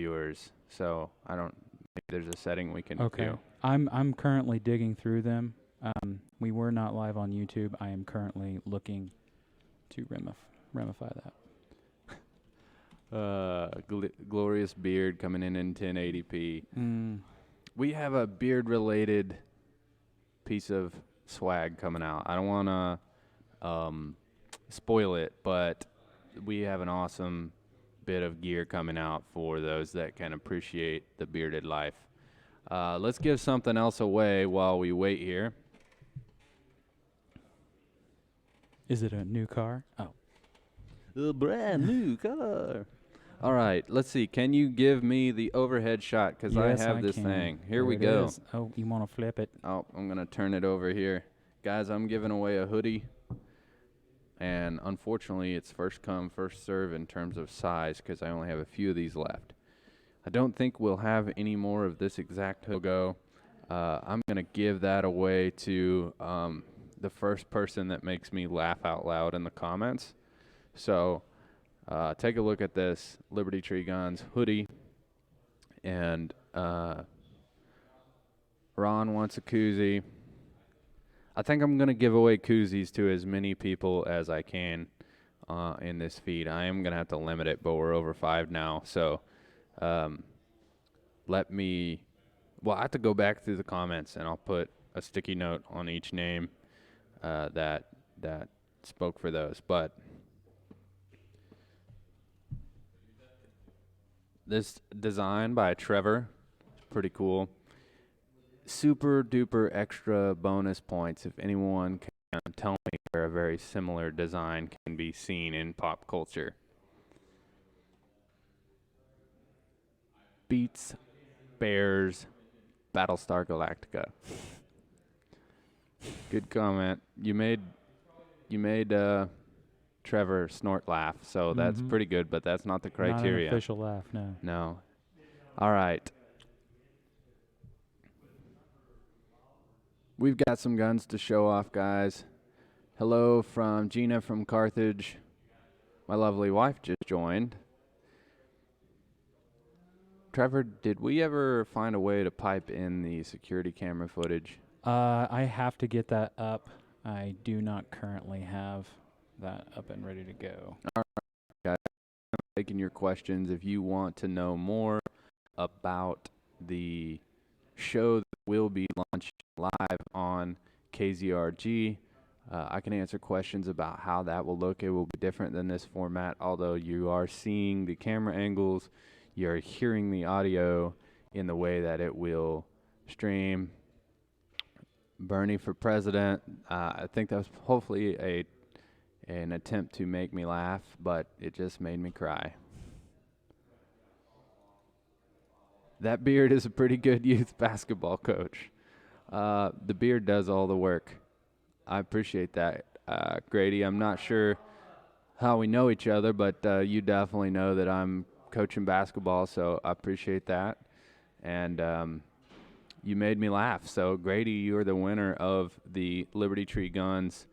viewers. So I don't. Maybe there's a setting we can Okay. do. I'm currently digging through them. We were not live on YouTube. I am currently looking to ramify that. Glorious beard coming in 1080p. Mm. We have a beard-related piece of swag coming out. I don't want to spoil it, but we have an awesome bit of gear coming out for those that can appreciate the bearded life. Let's give something else away while we wait here. Is it a new car? Oh. A brand new car. All right, let's see. Can you give me the overhead shot? Because Yes, I have I this can. thing. Here There we it go. is. Oh, you want to flip it? Oh, I'm going to turn it over here. Guys, I'm giving away a hoodie. And unfortunately, it's first come, first serve in terms of size because I only have a few of these left. I don't think we'll have any more of this exact logo. I'm going to give that away to the first person that makes me laugh out loud in the comments. So take a look at this Liberty Tree Guns hoodie. And Ron wants a koozie. I think I'm going to give away koozies to as many people as I can in this feed. I am going to have to limit it, but we're over 5 now. So I have to go back through the comments, and I'll put a sticky note on each name that spoke for those. But this design by Trevor is pretty cool. Super duper extra bonus points if anyone can tell me where a very similar design can be seen in pop culture. Beats, Bears, Battlestar Galactica. Good comment. You made Trevor snort laugh, so that's pretty good, but that's not the criteria. Not an official laugh, no. No. All right. We've got some guns to show off, guys. Hello from Gina from Carthage. My lovely wife just joined. Trevor, did we ever find a way to pipe in the security camera footage? I have to get that up. I do not currently have that up and ready to go. All right, guys. I'm taking your questions. If you want to know more about the show that will be launched live on KZRG, I can answer questions about how that will look. It will be different than this format, although you are seeing the camera angles, you're hearing the audio in the way that it will stream. Bernie for president. I think that was hopefully an attempt to make me laugh, but it just made me cry. That beard is a pretty good youth basketball coach. The beard does all the work. I appreciate that, Grady. I'm not sure how we know each other, but you definitely know that I'm coaching basketball, so I appreciate that. And you made me laugh. So, Grady, you're the winner of the Liberty Tree Guns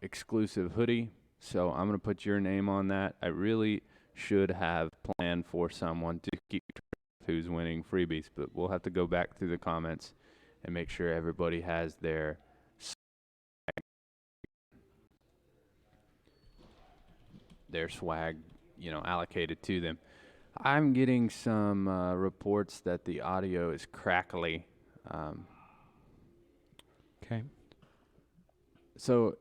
exclusive hoodie. So I'm going to put your name on that. I really should have planned for someone to keep track of who's winning freebies, but we'll have to go back through the comments and make sure everybody has their swag, allocated to them. I'm getting some reports that the audio is crackly. Okay. So,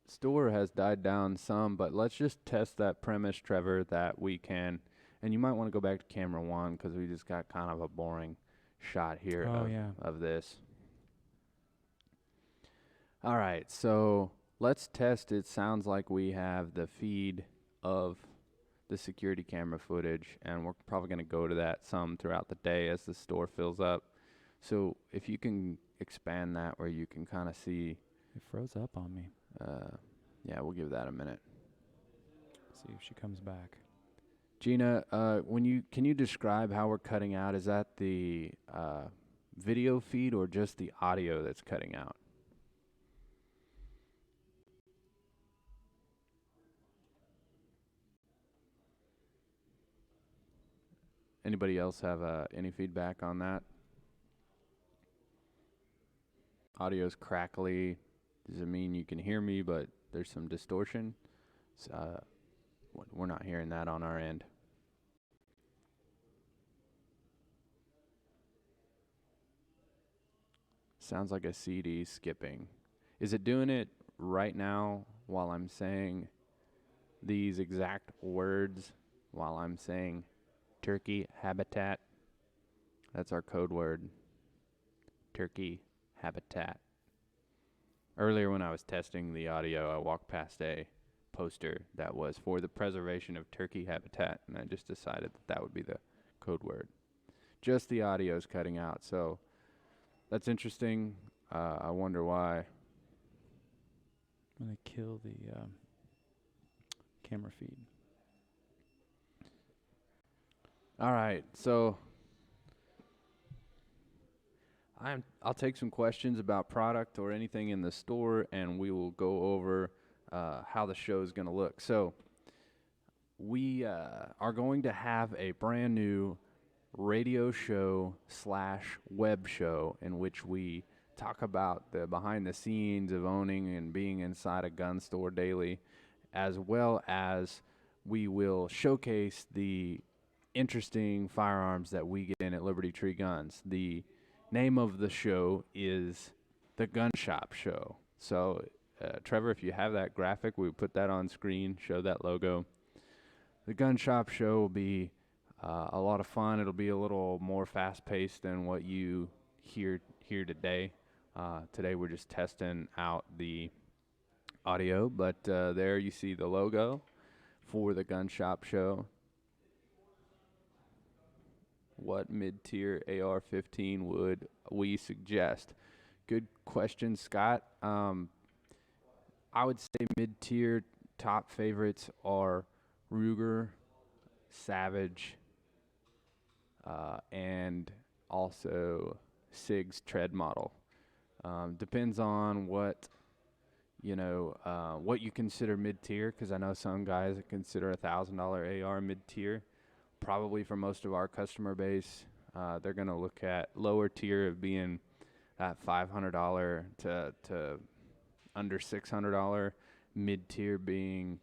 store has died down some, but let's just test that premise, Trevor, that we can. And you might want to go back to camera 1 because we just got kind of a boring shot here of this. All right, so let's test. It sounds like we have the feed of the security camera footage, and we're probably going to go to that some throughout the day as the store fills up. So if you can expand that where you can kind of see. It froze up on me. Yeah, we'll give that a minute. See if she comes back. Gina, can you describe how we're cutting out? Is that the video feed or just the audio that's cutting out? Anybody else have any feedback on that? Audio's crackly. Does it mean you can hear me, but there's some distortion? We're not hearing that on our end. Sounds like a CD skipping. Is it doing it right now while I'm saying these exact words, while I'm saying turkey habitat? That's our code word. Turkey habitat. Earlier when I was testing the audio, I walked past a poster that was for the preservation of turkey habitat, and I just decided that that would be the code word. Just the audio's cutting out, so that's interesting. I wonder why. I'm going to kill the camera feed. All right, so I'll take some questions about product or anything in the store, and we will go over how the show is going to look. So we are going to have a brand new radio show / web show in which we talk about the behind the scenes of owning and being inside a gun store daily, as well as we will showcase the interesting firearms that we get in at Liberty Tree Guns. The name of the show is the Gun Shop Show. So, Trevor, if you have that graphic, we put that on screen, show that logo. The Gun Shop Show will be a lot of fun. It'll be a little more fast-paced than what you hear today. Today we're just testing out the audio, but there you see the logo for the Gun Shop Show. What mid-tier AR-15 would we suggest? Good question, Scott. I would say mid-tier top favorites are Ruger, Savage, and also SIG's tread model. Depends on what you consider mid-tier, because I know some guys that consider $1,000 AR mid-tier. Probably for most of our customer base, they're going to look at lower tier of being at $500 to under $600, mid-tier being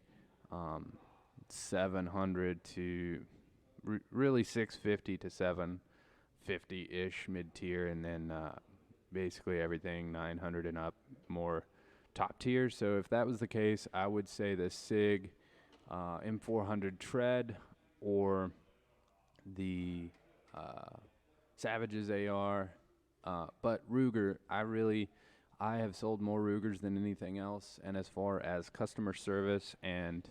$700 to really $650 to $750-ish mid-tier, and then basically everything $900 and up more top tier. So if that was the case, I would say the SIG M400 tread or the Savage's AR, but Ruger, I have sold more Rugers than anything else, and as far as customer service and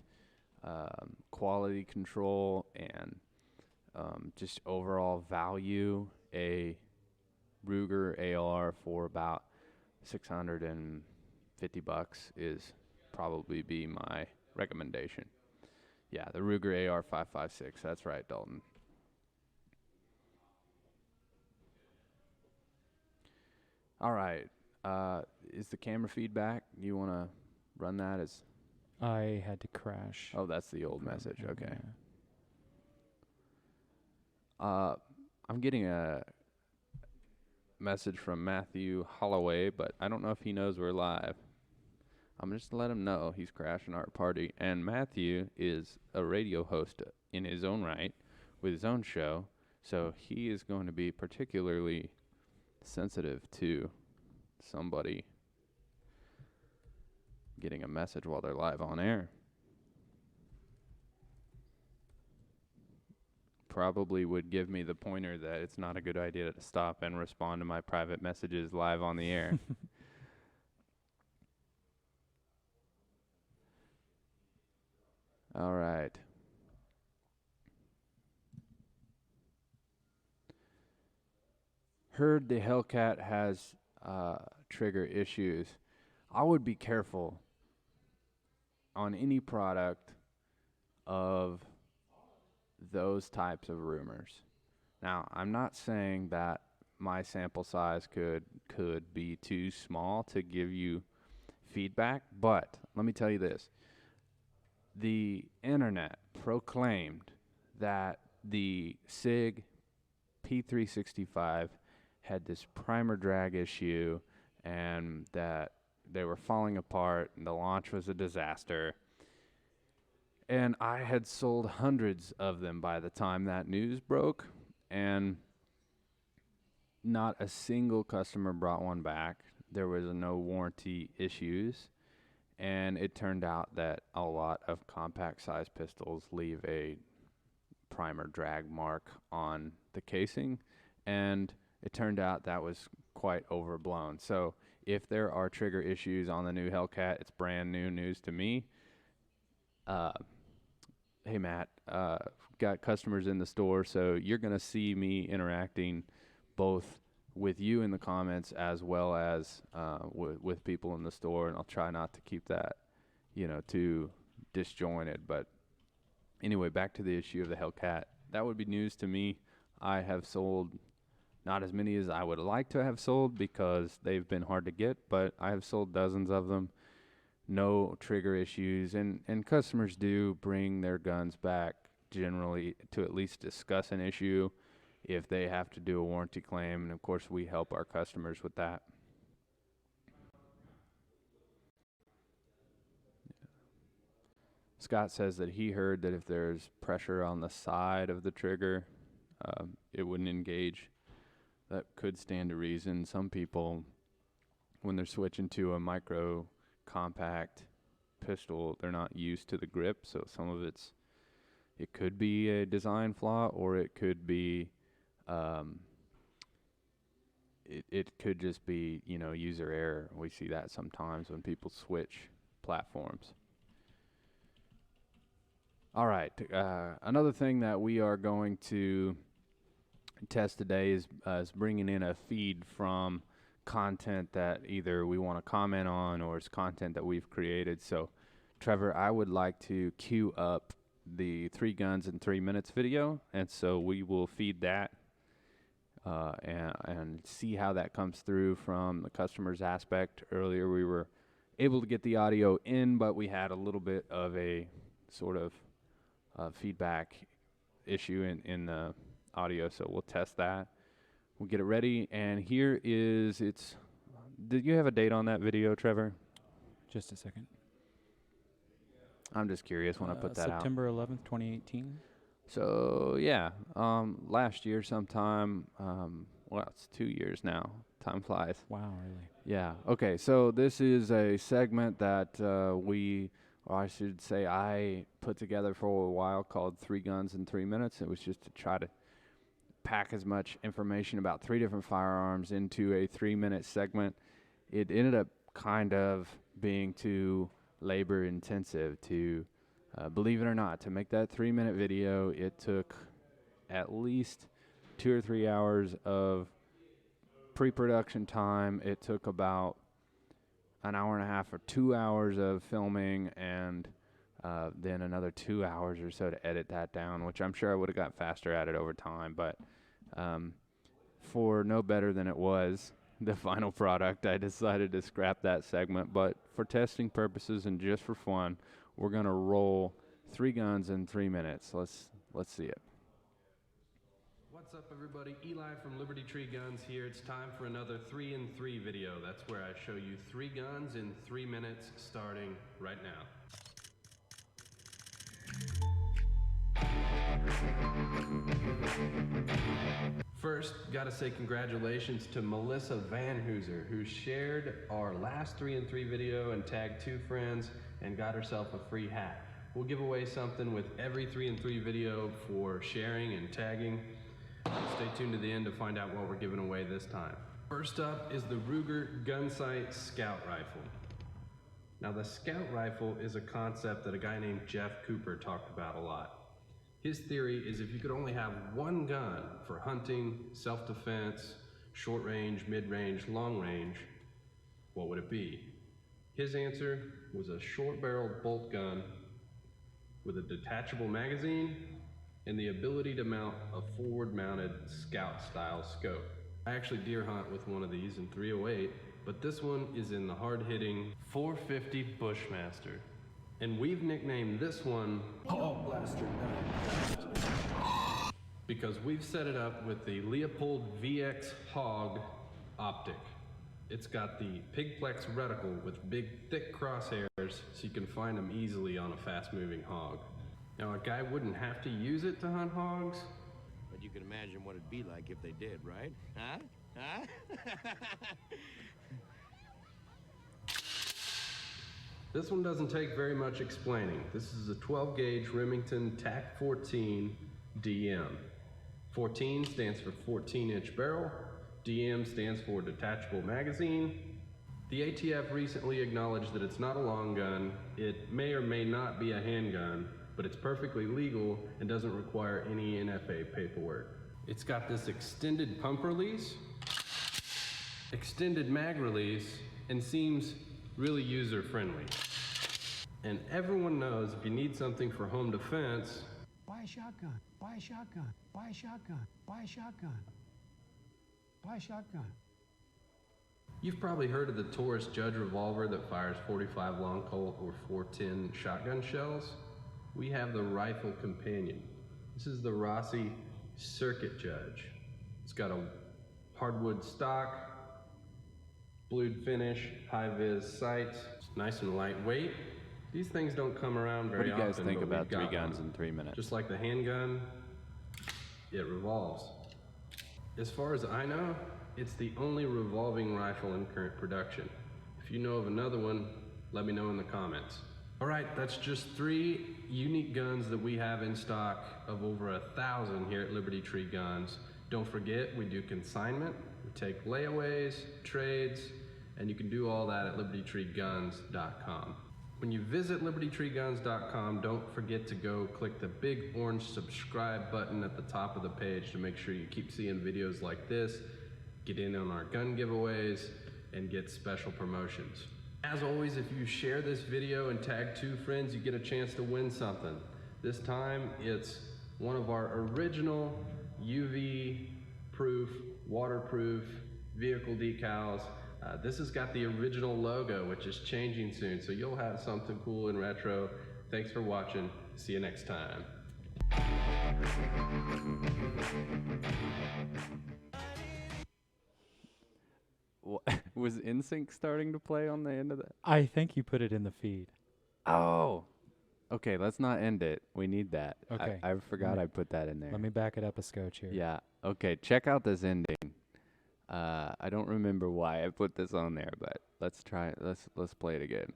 quality control and just overall value, a Ruger AR for about $650 is probably be my recommendation. Yeah, the Ruger AR 5.56. That's right, Dalton. All right. Is the camera feedback? You want to run that as? I had to crash. Oh, that's the old message. Okay. Yeah. I'm getting a message from Matthew Holloway, but I don't know if he knows we're live. I'm just to let him know he's crashing our party. And Matthew is a radio host in his own right with his own show, so he is going to be particularly sensitive to somebody getting a message while they're live on air. Probably would give me the pointer that it's not a good idea to stop and respond to my private messages live on the air. All right. Heard the Hellcat has trigger issues. I would be careful on any product of those types of rumors. Now, I'm not saying that my sample size could be too small to give you feedback, but let me tell you this. The internet proclaimed that the SIG P365 had this primer drag issue, and that they were falling apart, and the launch was a disaster. And I had sold hundreds of them by the time that news broke, and not a single customer brought one back. There was no warranty issues, and it turned out that a lot of compact size pistols leave a primer drag mark on the casing, and it turned out that was quite overblown. So if there are trigger issues on the new Hellcat, it's brand new news to me. Hey Matt, got customers in the store, so you're gonna see me interacting both with you in the comments as well as with people in the store, and I'll try not to keep that, too disjointed. But anyway, back to the issue of the Hellcat. That would be news to me. I have sold not as many as I would like to have sold because they've been hard to get, but I have sold dozens of them. No trigger issues, and customers do bring their guns back generally to at least discuss an issue if they have to do a warranty claim, and of course we help our customers with that. Scott says that he heard that if there's pressure on the side of the trigger, it wouldn't engage. That could stand to reason. Some people, when they're switching to a micro compact pistol, they're not used to the grip, so some of it could be a design flaw, or it could be it could just be user error. We see that sometimes when people switch platforms. All right, another thing that we are going to test today is bringing in a feed from content that either we want to comment on or it's content that we've created. So Trevor, I would like to queue up the 3 guns in 3 minutes video, and so we will feed that and see how that comes through from the customer's aspect. Earlier we were able to get the audio in, but we had a little bit of a sort of feedback issue in the audio, so we'll test that. We'll get it ready, and here is did you have a date on that video, Trevor? Just a second. I'm just curious when I put that September 11th, 2018. So yeah, last year sometime. Well, it's 2 years now. Time flies. Wow, really? Yeah. Okay. So this is a segment that I should say I put together for a while called 3 Guns in 3 Minutes. It was just to try to pack as much information about 3 different firearms into a 3-minute segment. It ended up kind of being too labor intensive to, believe it or not, to make that 3-minute video. It took at least 2 or 3 hours of pre-production time. It took about an hour and a half or 2 hours of filming, and then another 2 hours or so to edit that down, which I'm sure I would have got faster at it over time. But for no better than it was, the final product, I decided to scrap that segment. But for testing purposes and just for fun, we're going to roll 3 guns in 3 minutes. Let's see it. What's up, everybody? Eli from Liberty Tree Guns here. It's time for another 3 in 3 video. That's where I show you 3 guns in 3 minutes, starting right now. First, gotta say congratulations to Melissa Van Hooser, who shared our last 3 in 3 video and tagged 2 friends and got herself a free hat. We'll give away something with every 3 in 3 video for sharing and tagging. Stay tuned to the end to find out what we're giving away this time. First up is the Ruger Gunsight Scout Rifle. Now, the Scout Rifle is a concept that a guy named Jeff Cooper talked about a lot. His theory is if you could only have 1 gun for hunting, self-defense, short range, mid-range, long range, what would it be? His answer was a short-barreled bolt gun with a detachable magazine and the ability to mount a forward-mounted scout-style scope. I actually deer hunt with one of these in .308, but this one is in the hard-hitting .450 Bushmaster. And we've nicknamed this one Hog Blaster 9. because we've set it up with the Leopold VX Hog optic. It's got the Pigplex reticle with big, thick crosshairs so you can find them easily on a fast-moving hog. Now, a guy wouldn't have to use it to hunt hogs, but you can imagine what it'd be like if they did, right? Huh? Huh? This one doesn't take very much explaining. This is a 12-gauge Remington TAC 14 DM. 14 stands for 14-inch barrel. DM stands for detachable magazine. The ATF recently acknowledged that it's not a long gun. It may or may not be a handgun, but it's perfectly legal and doesn't require any NFA paperwork. It's got this extended pump release, extended mag release, and seems really user-friendly. And everyone knows if you need something for home defense, buy a shotgun, buy a shotgun, buy a shotgun, buy a shotgun, buy a shotgun. You've probably heard of the Taurus Judge revolver that fires 45 long Colt or 410 shotgun shells. We have the rifle companion. This is the Rossi Circuit Judge. It's got a hardwood stock, blued finish, high-vis sights. It's nice and lightweight. These things don't come around very often. What do you guys think but about we've got 3 guns one. in 3 minutes? Just like the handgun, it revolves. As far as I know, it's the only revolving rifle in current production. If you know of another one, let me know in the comments. All right, that's just 3 unique guns that we have in stock of over 1,000 here at Liberty Tree Guns. Don't forget, we do consignment, we take layaways, trades, and you can do all that at libertytreeguns.com. When you visit libertytreeguns.com, don't forget to go click the big orange subscribe button at the top of the page to make sure you keep seeing videos like this, get in on our gun giveaways, and get special promotions. As always, if you share this video and tag 2 friends, you get a chance to win something. This time, it's one of our original UV-proof, waterproof vehicle decals. This has got the original logo, which is changing soon, so you'll have something cool and retro. Thanks for watching. See you next time. Was NSYNC starting to play on the end of that? I think you put it in the feed. Oh, okay. Let's not end it. We need that. Okay. I forgot I put that in there. Let me back it up a scotch here. Yeah. Okay. Check out this ending. I don't remember why I put this on there, but let's try it. Let's play it again.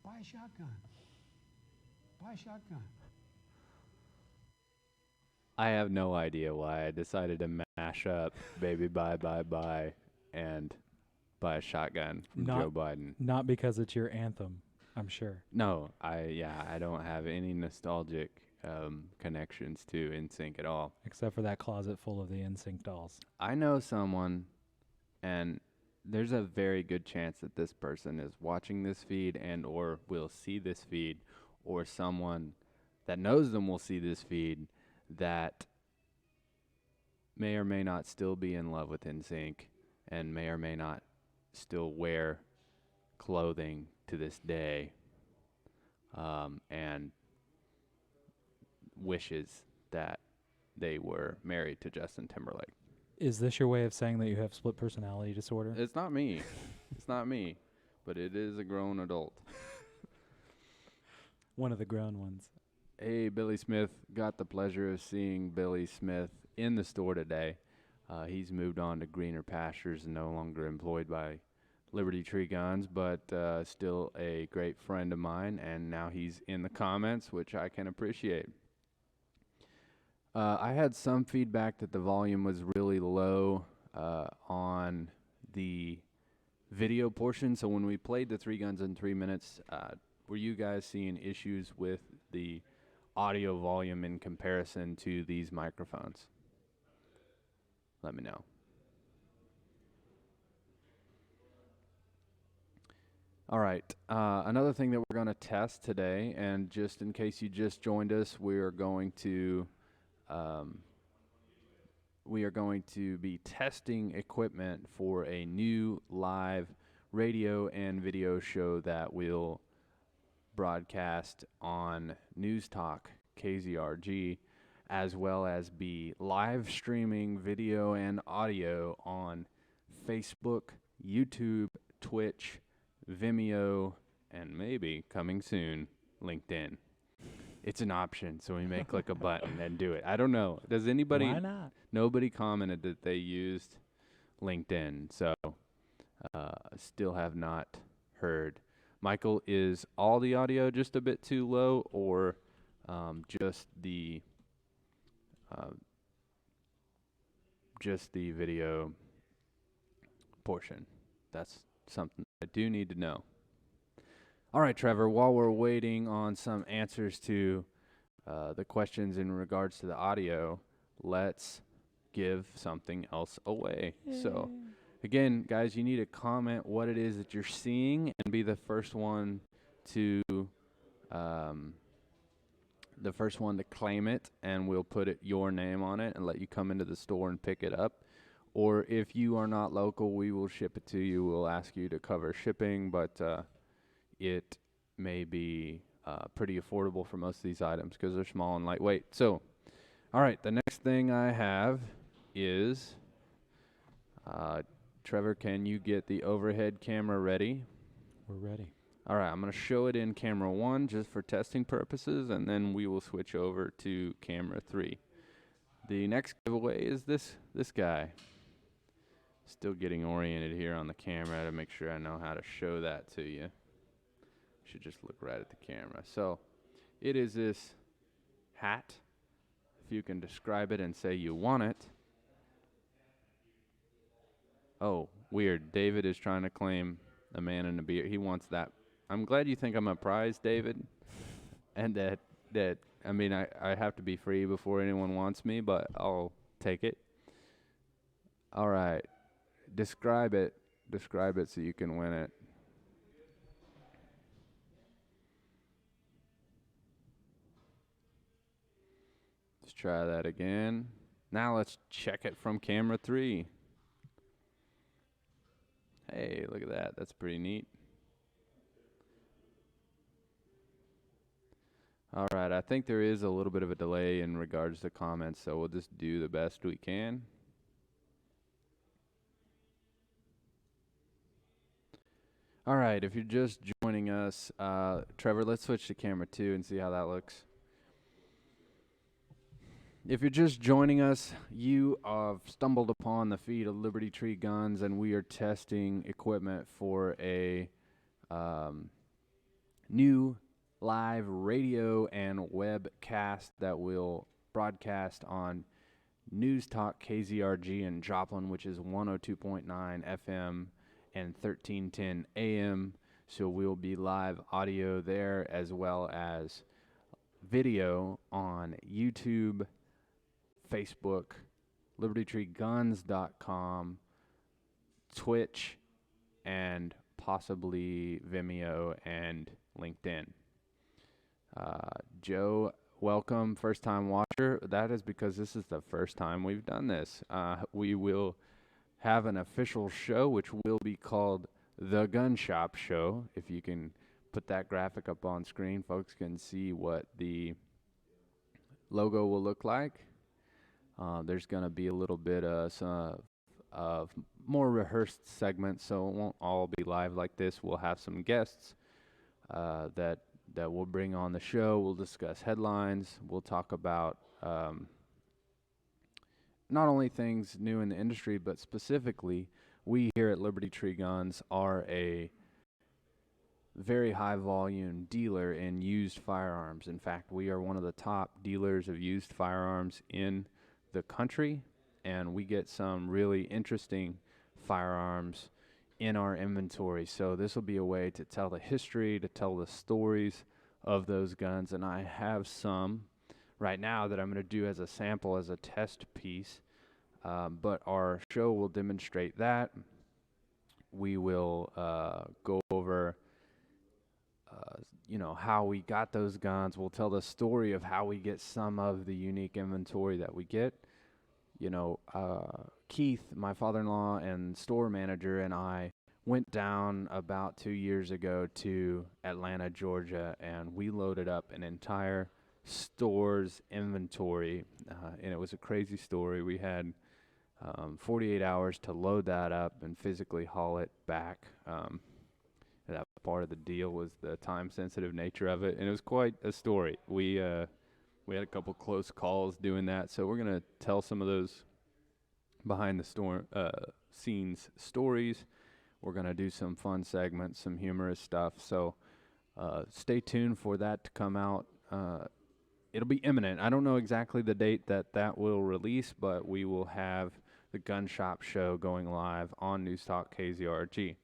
Buy a shotgun. Buy a shotgun. I have no idea why I decided to mash up Baby Bye Bye Bye and Buy a Shotgun from Joe Biden. Not because it's your anthem, I'm sure. No, I don't have any nostalgic connections to NSYNC at all. Except for that closet full of the NSYNC dolls. I know someone, and there's a very good chance that this person is watching this feed and or will see this feed, or someone that knows them will see this feed that may or may not still be in love with NSYNC and may or may not still wear clothing to this day, and wishes that they were married to Justin Timberlake. Is this your way of saying that you have split personality disorder? It's not me. It's not me, but it is a grown adult. One of the grown ones. Hey, Billy Smith. Got the pleasure of seeing Billy Smith in the store today. He's moved on to greener pastures and no longer employed by Liberty Tree Guns, but still a great friend of mine, and now he's in the comments, which I can appreciate. I had some feedback that the volume was really low on the video portion, so when we played the 3 guns in 3 minutes, were you guys seeing issues with the audio volume in comparison to these microphones? Let me know. All right, another thing that we're going to test today, and just in case you just joined us, we are going to be testing equipment for a new live radio and video show that will broadcast on News Talk KZRG, as well as be live streaming video and audio on Facebook, YouTube, Twitch, Vimeo, and maybe coming soon, LinkedIn. It's an option, so we may click a button and do it. I don't know. Does anybody? Why not? Nobody commented that they used LinkedIn, so still have not heard. Michael, is all the audio just a bit too low, or just the video portion? That's something I do need to know. All right, Trevor, while we're waiting on some answers to the questions in regards to the audio, let's give something else away. So, again, guys, you need to comment what it is that you're seeing and be the first one to claim it, and we'll put your name on it and let you come into the store and pick it up. Or if you are not local, we will ship it to you. We'll ask you to cover shipping, but it may be pretty affordable for most of these items because they're small and lightweight. So, all right, the next thing I have is, Trevor, can you get the overhead camera ready? We're ready. All right, I'm going to show it in camera 1 just for testing purposes, and then we will switch over to camera 3. The next giveaway is this guy. Still getting oriented here on the camera to make sure I know how to show that to you. Should just look right at the camera. So it is this hat. If you can describe it and say you want it. Oh, weird. David is trying to claim a man in a beard. He wants that. I'm glad you think I'm a prize, David. And that I mean, I have to be free before anyone wants me, but I'll take it. All right. Describe it so you can win it. Let's try that again. Now let's check it from camera 3. Hey, look at that. That's pretty neat. All right, I think there is a little bit of a delay in regards to comments, so we'll just do the best we can. All right, if you're just joining us, Trevor, let's switch to camera 2 and see how that looks. If you're just joining us, you have stumbled upon the feed of Liberty Tree Guns, and we are testing equipment for a new live radio and webcast that will broadcast on News Talk KZRG in Joplin, which is 102.9 FM and 1310 AM. So we'll be live audio there as well as video on YouTube, Facebook, libertytreeguns.com, Twitch, and possibly Vimeo and LinkedIn. Joe, welcome, first time watcher. That is because this is the first time we've done this. We will have an official show which will be called The Gun Shop Show. If you can put that graphic up on screen, folks can see what the logo will look like. There's going to be a little bit of more rehearsed segments, so it won't all be live like this. We'll have some guests that we'll bring on the show. We'll discuss headlines. We'll talk about not only things new in the industry, but specifically, we here at Liberty Tree Guns are a very high volume dealer in used firearms. In fact, we are one of the top dealers of used firearms in the country, and we get some really interesting firearms in our inventory. So this will be a way to tell the history, to tell the stories of those guns, and I have some right now that I'm going to do as a sample, as a test piece, but our show will demonstrate that. We will go over how we got those guns. We'll tell the story of how we get some of the unique inventory that we get. Keith, my father-in-law and store manager, and I went down about 2 years ago to Atlanta, Georgia, and we loaded up an entire store's inventory, and it was a crazy story. We had 48 hours to load that up and physically haul it back. That part of the deal was the time-sensitive nature of it, and it was quite a story. We had a couple close calls doing that, so we're gonna tell some of those behind the scenes stories. We're gonna do some fun segments, some humorous stuff. So stay tuned for that to come out. It'll be imminent. I don't know exactly the date that will release, but we will have the Gun Shop Show going live on News Talk KZRG.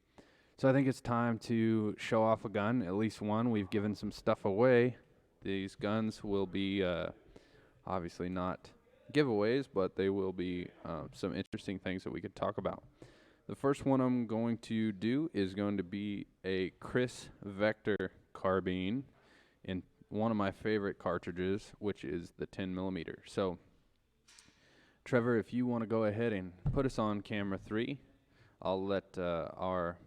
So I think it's time to show off a gun, at least one. We've given some stuff away. These guns will be obviously not giveaways, but they will be some interesting things that we could talk about. The first one I'm going to do is going to be a Chris Vector carbine in one of my favorite cartridges, which is the 10 millimeter. So, Trevor, if you want to go ahead and put us on camera 3, I'll let our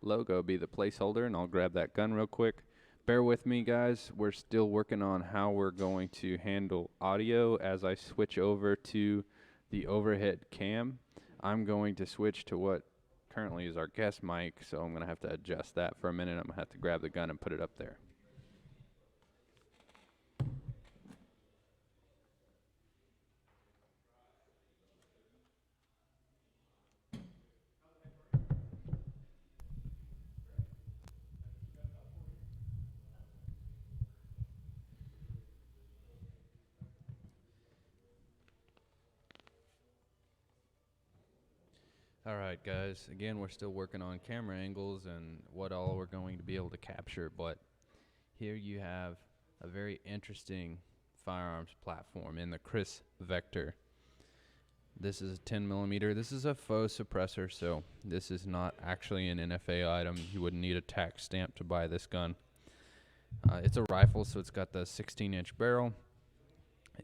logo be the placeholder, and I'll grab that gun real quick. Bear with me, guys. We're still working on how we're going to handle audio as I switch over to the overhead cam. I'm going to switch to what currently is our guest mic, so I'm going to have to adjust that for a minute. I'm going to have to grab the gun and put it up there. All right, guys. Again, we're still working on camera angles and what all we're going to be able to capture, but here you have a very interesting firearms platform in the Chris Vector. This is a 10 millimeter. This is a faux suppressor, so this is not actually an NFA item. You wouldn't need a tax stamp to buy this gun. It's a rifle, so it's got the 16-inch barrel.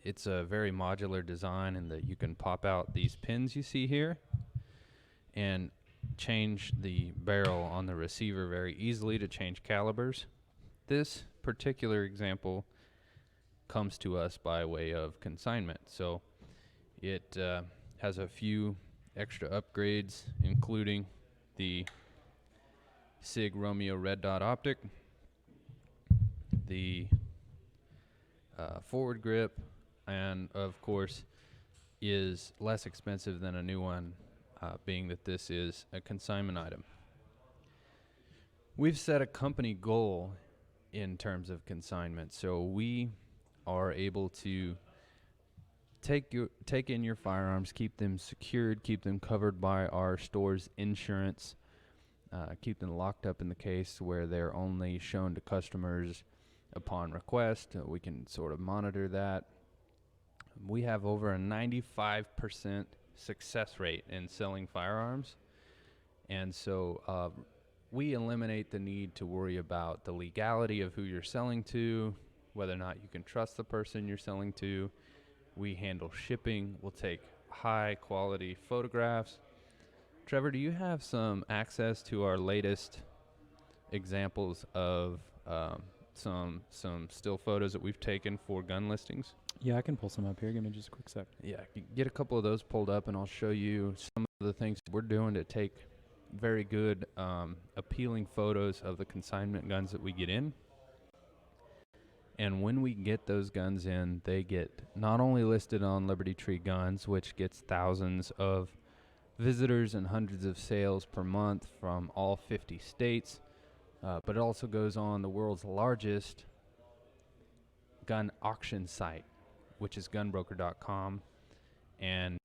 It's a very modular design in that you can pop out these pins you see here and change the barrel on the receiver very easily to change calibers. This particular example comes to us by way of consignment. So it has a few extra upgrades, including the SIG Romeo red dot optic, the forward grip, and of course is less expensive than a new one, being that this is a consignment item. We've set a company goal in terms of consignment, so we are able to take in your firearms, keep them secured, keep them covered by our store's insurance, keep them locked up in the case where they're only shown to customers upon request. We can sort of monitor that. We have over a 95% success rate in selling firearms, and so we eliminate the need to worry about the legality of who you're selling to, whether or not you can trust the person you're selling to. We handle shipping. We'll take high quality photographs. Trevor, do you have some access to our latest examples of some still photos that we've taken for gun listings? Yeah, I can pull some up here. Give me just a quick sec. Yeah, get a couple of those pulled up, and I'll show you some of the things we're doing to take very good, appealing photos of the consignment guns that we get in. And when we get those guns in, they get not only listed on Liberty Tree Guns, which gets thousands of visitors and hundreds of sales per month from all 50 states, but it also goes on the world's largest gun auction site, which is gunbroker.com, and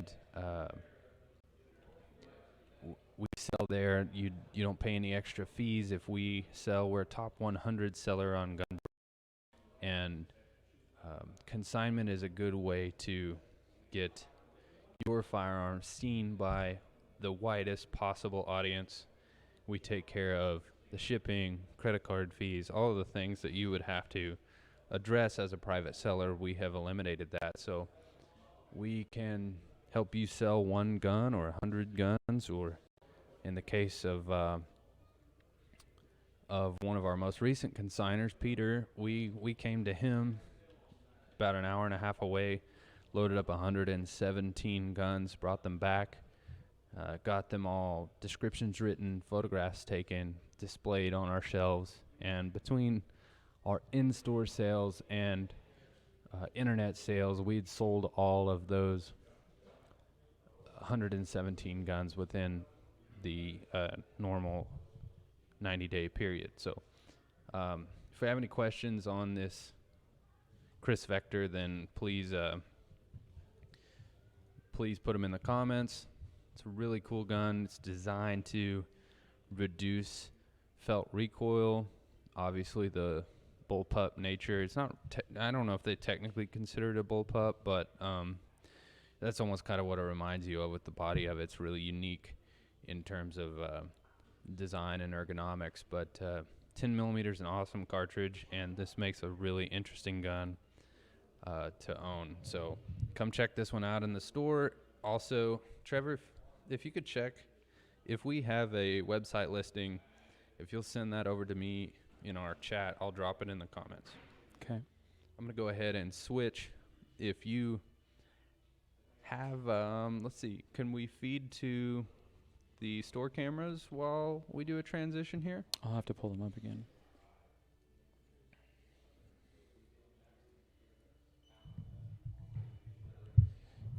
we sell there. You don't pay any extra fees if we sell. We're a top 100 seller on Gunbroker, and consignment is a good way to get your firearms seen by the widest possible audience. We take care of the shipping, credit card fees, all of the things that you would have to address as a private seller. We have eliminated that, so we can help you sell one gun or 100 guns or In the case of one of our most recent consigners, Peter, we came to him about an hour and a half away, loaded up 117 guns, brought them back, got them all descriptions written, photographs taken, displayed on our shelves, and between our in-store sales and internet sales, we'd sold all of those 117 guns within the normal 90-day period. So if you have any questions on this Chris Vector, then please put them in the comments. It's a really cool gun. It's designed to reduce felt recoil. Obviously, the bullpup nature. It's not. I don't know if they technically consider it a bullpup, but that's almost kind of what it reminds you of with the body of it. It's really unique in terms of design and ergonomics. But 10 millimeter is an awesome cartridge, and this makes a really interesting gun to own. So come check this one out in the store. Also, Trevor, if you could check if we have a website listing, if you'll send that over to me in our chat, I'll drop it in the comments. Okay. I'm going to go ahead and switch. If you have, let's see, can we feed to the store cameras while we do a transition here? I'll have to pull them up again.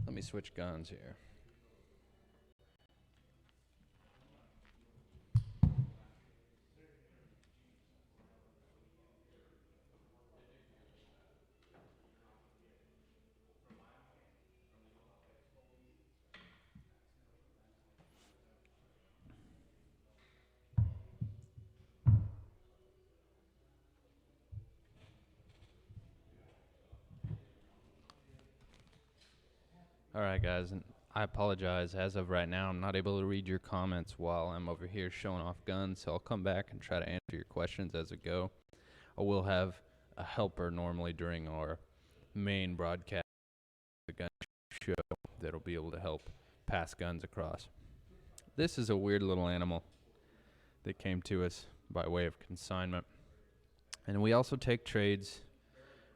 Let me switch guns here. All right, guys, and I apologize. As of right now, I'm not able to read your comments while I'm over here showing off guns, so I'll come back and try to answer your questions as it go. I will have a helper normally during our main broadcast, the gun show, that'll be able to help pass guns across. This is a weird little animal that came to us by way of consignment. And we also take trades,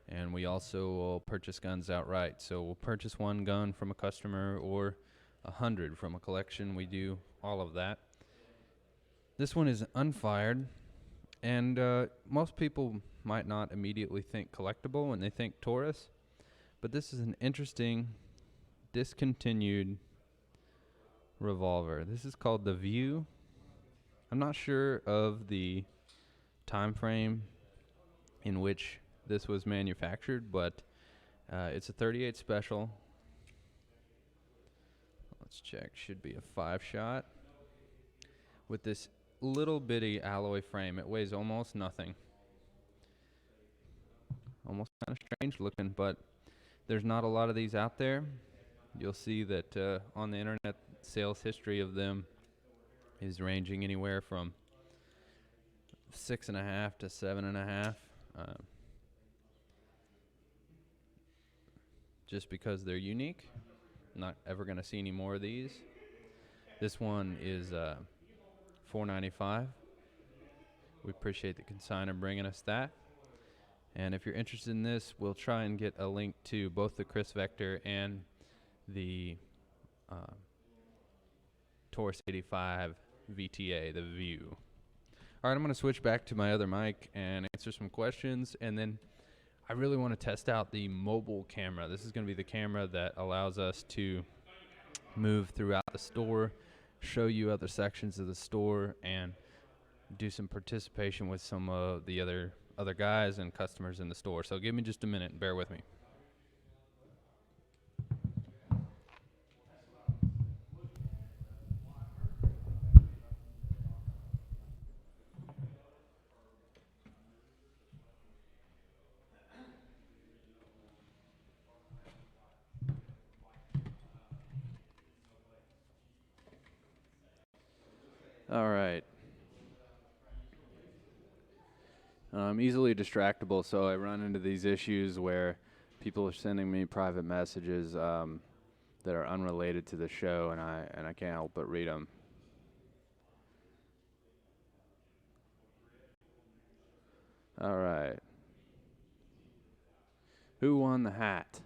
and we also will purchase guns outright. So we'll purchase one gun from a customer or 100 from a collection. We do all of that. This one is unfired, and most people might not immediately think collectible when they think Taurus, but this is an interesting discontinued revolver. This is called the View. I'm not sure of the time frame in which this was manufactured, but it's a 38 special. Let's check. Should be a 5-shot with this little bitty alloy frame. It weighs almost nothing. Almost kind of strange looking, but there's not a lot of these out there. You'll see that on the internet, sales history of them is ranging anywhere from 6.5 to 7.5. Just because they're unique. Not ever going to see any more of these. This one is $4.95. We appreciate the consignor bringing us that. And if you're interested in this, we'll try and get a link to both the Chris Vector and the Taurus 85 VTA, the View. All right, I'm going to switch back to my other mic and answer some questions, and then I really want to test out the mobile camera. This is going to be the camera that allows us to move throughout the store, show you other sections of the store, and do some participation with some of the other guys and customers in the store. So give me just a minute and bear with me. All right. I'm easily distractible, so I run into these issues where people are sending me private messages that are unrelated to the show, and I can't help but read them. All right. Who won the hat?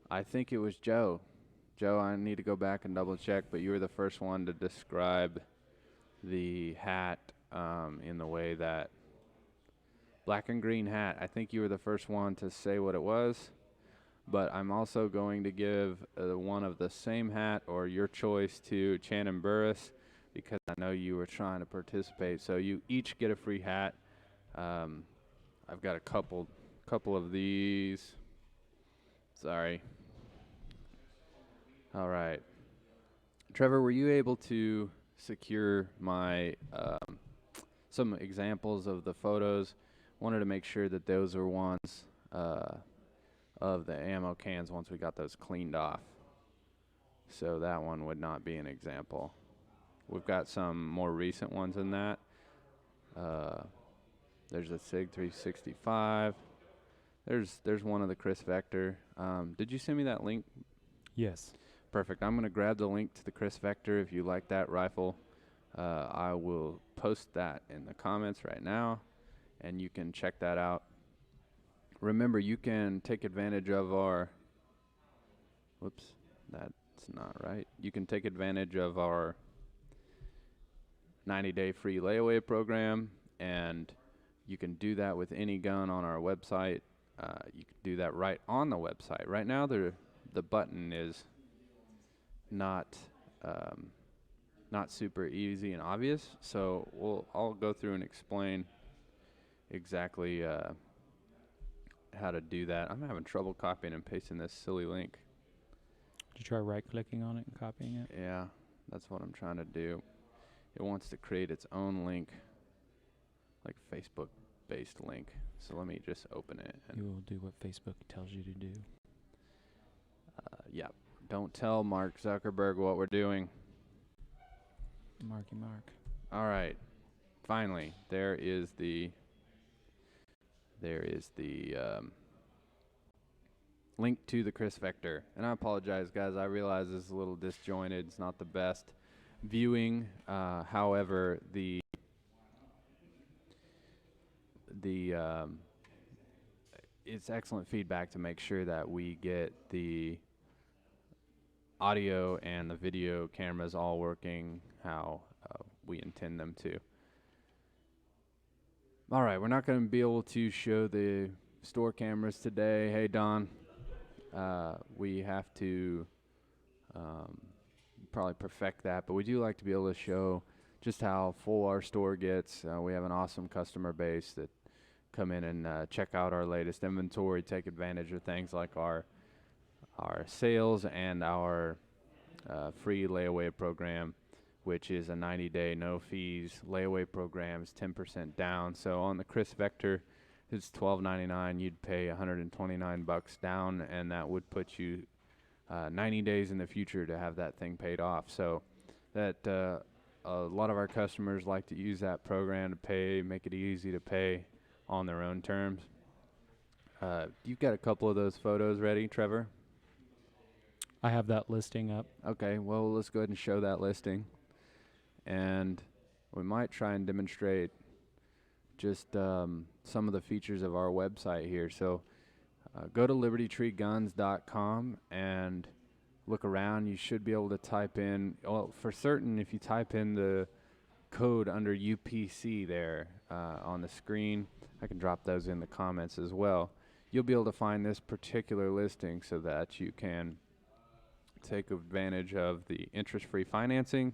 I think it was Joe. Joe, I need to go back and double check, but you were the first one to describe the hat in the way that black and green hat. I think you were the first one to say what it was, but I'm also going to give one of the same hat or your choice to Channon Burris because I know you were trying to participate. So you each get a free hat. I've got a couple of these. Sorry. All right. Trevor, were you able to secure my some examples of the photos? Wanted to make sure that those were ones of the ammo cans once we got those cleaned off. So that one would not be an example. We've got some more recent ones in that. There's a SIG 365. There's one of the Chris Vector. Did you send me that link? Yes. Perfect. I'm going to grab the link to the Chris Vector. If you like that rifle, I will post that in the comments right now, and you can check that out. Remember, you can take advantage of our, whoops, that's not right. You can take advantage of our 90-day free layaway program, and you can do that with any gun on our website. You can do that right on the website. Right now, the button is not super easy and obvious, so I'll go through and explain exactly how to do that. I'm having trouble copying and pasting this silly link. Did you try right-clicking on it and copying it? Yeah, that's what I'm trying to do. It wants to create its own link, like Facebook-based link. So let me just open it. You will do what Facebook tells you to do. Yeah. Don't tell Mark Zuckerberg what we're doing. Marky Mark. All right. Finally, there is the link to the Chris Vector. And I apologize, guys. I realize this is a little disjointed. It's not the best viewing. However, it's excellent feedback to make sure that we get the audio and the video cameras all working how we intend them to. All right, we're not going to be able to show the store cameras today. Hey, Don. We have to probably perfect that, but we do like to be able to show just how full our store gets. We have an awesome customer base that come in and check out our latest inventory, take advantage of things like our sales and our free layaway program, which is a 90-day no fees layaway program. Is 10% down. So on the Chris Vector, it's $12.99. You'd pay $129 down, and that would put you 90 days in the future to have that thing paid off. So that a lot of our customers like to use that program to pay, make it easy to pay on their own terms. You've got a couple of those photos ready, Trevor? I have that listing up. Okay, well, let's go ahead and show that listing. And we might try and demonstrate just some of the features of our website here. So go to libertytreeguns.com and look around. You should be able to type in, well, for certain, if you type in the code under UPC there on the screen, I can drop those in the comments as well. You'll be able to find this particular listing so that you can take advantage of the interest-free financing.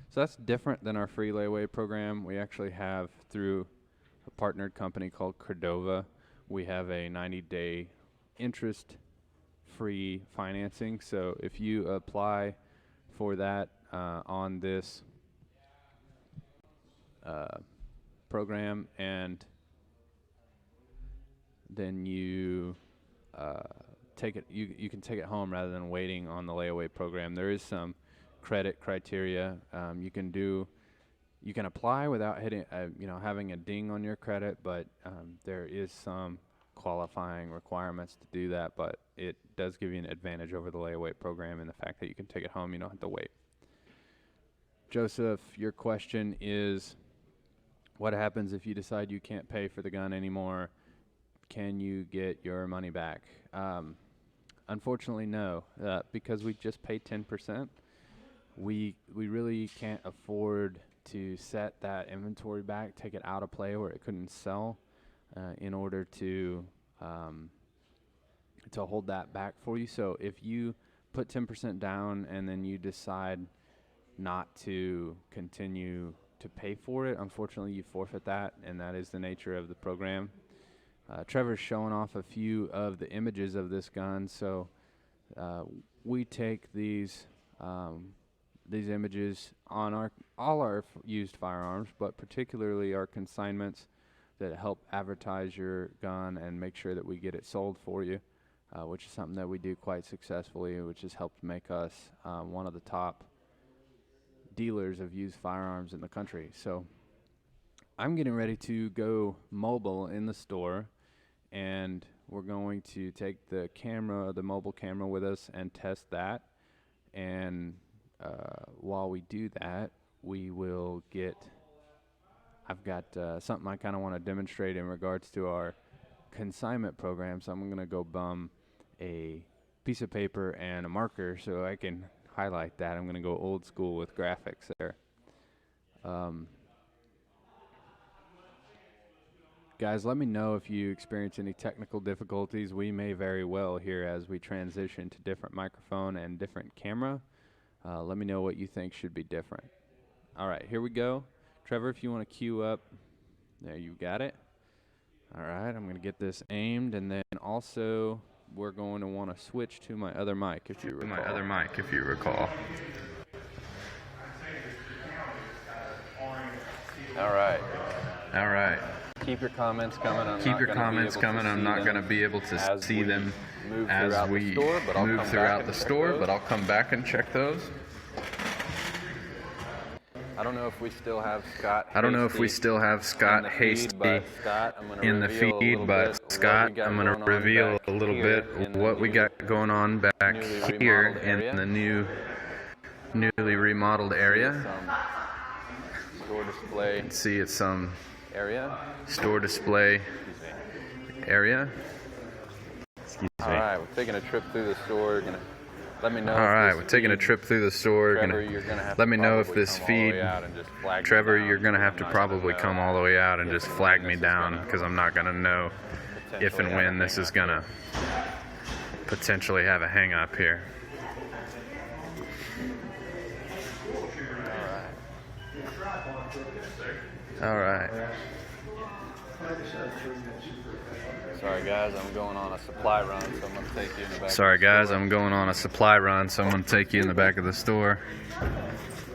So that's different than our free layaway program. We actually have, through a partnered company called Cordova, we have a 90-day interest-free financing. So if you apply for that on this program, and then you take it, you can take it home rather than waiting on the layaway program. There is some credit criteria. You can apply without hitting having a ding on your credit, but there is some qualifying requirements to do that, but it does give you an advantage over the layaway program in the fact that you can take it home, you don't have to wait. Joseph, your question is, What happens if you decide you can't pay for the gun anymore? Can you get your money back? Unfortunately, no, because we just pay 10%. We really can't afford to set that inventory back, take it out of play where it couldn't sell, in order to hold that back for you. So if you put 10% down and then you decide not to continue to pay for it, unfortunately you forfeit that, and that is the nature of the program. Trevor's showing off a few of the images of this gun. So we take these images on all our used firearms, but particularly our consignments that help advertise your gun and make sure that we get it sold for you, which is something that we do quite successfully, which has helped make us one of the top dealers of used firearms in the country. So I'm getting ready to go mobile in the store, and we're going to take the mobile camera with us and test that. And while we do that, I've got something I kind of want to demonstrate in regards to our consignment program. So I'm going to go bum a piece of paper and a marker so I can highlight that. I'm going to go old school with graphics there. Guys, let me know if you experience any technical difficulties. We may very well here as we transition to different microphone and different camera. Let me know what you think should be different. All right, here we go. Trevor, if you want to cue up. There, you got it. All right, I'm going to get this aimed, and then also we're going to want to switch to my other mic, if you recall. All right. Keep your comments coming. I'm not going to be able to see them as we move throughout the store, but I'll come back and check those. I don't know if we still have Scott Hasty in the feed, but Scott, I'm going to reveal a little bit what we got going on back here in the newly remodeled area. Store display. You can see it's some store display area. All right, we're taking a trip through the store. Let me know. Let me know if this feed, Trevor, you're going to have to probably come all the way out and just flag me down, because I'm not going to know if and when this is going to potentially have a hang up here. All right. Sorry guys, I'm going on a supply run, so I'm going to take you in the back of the store.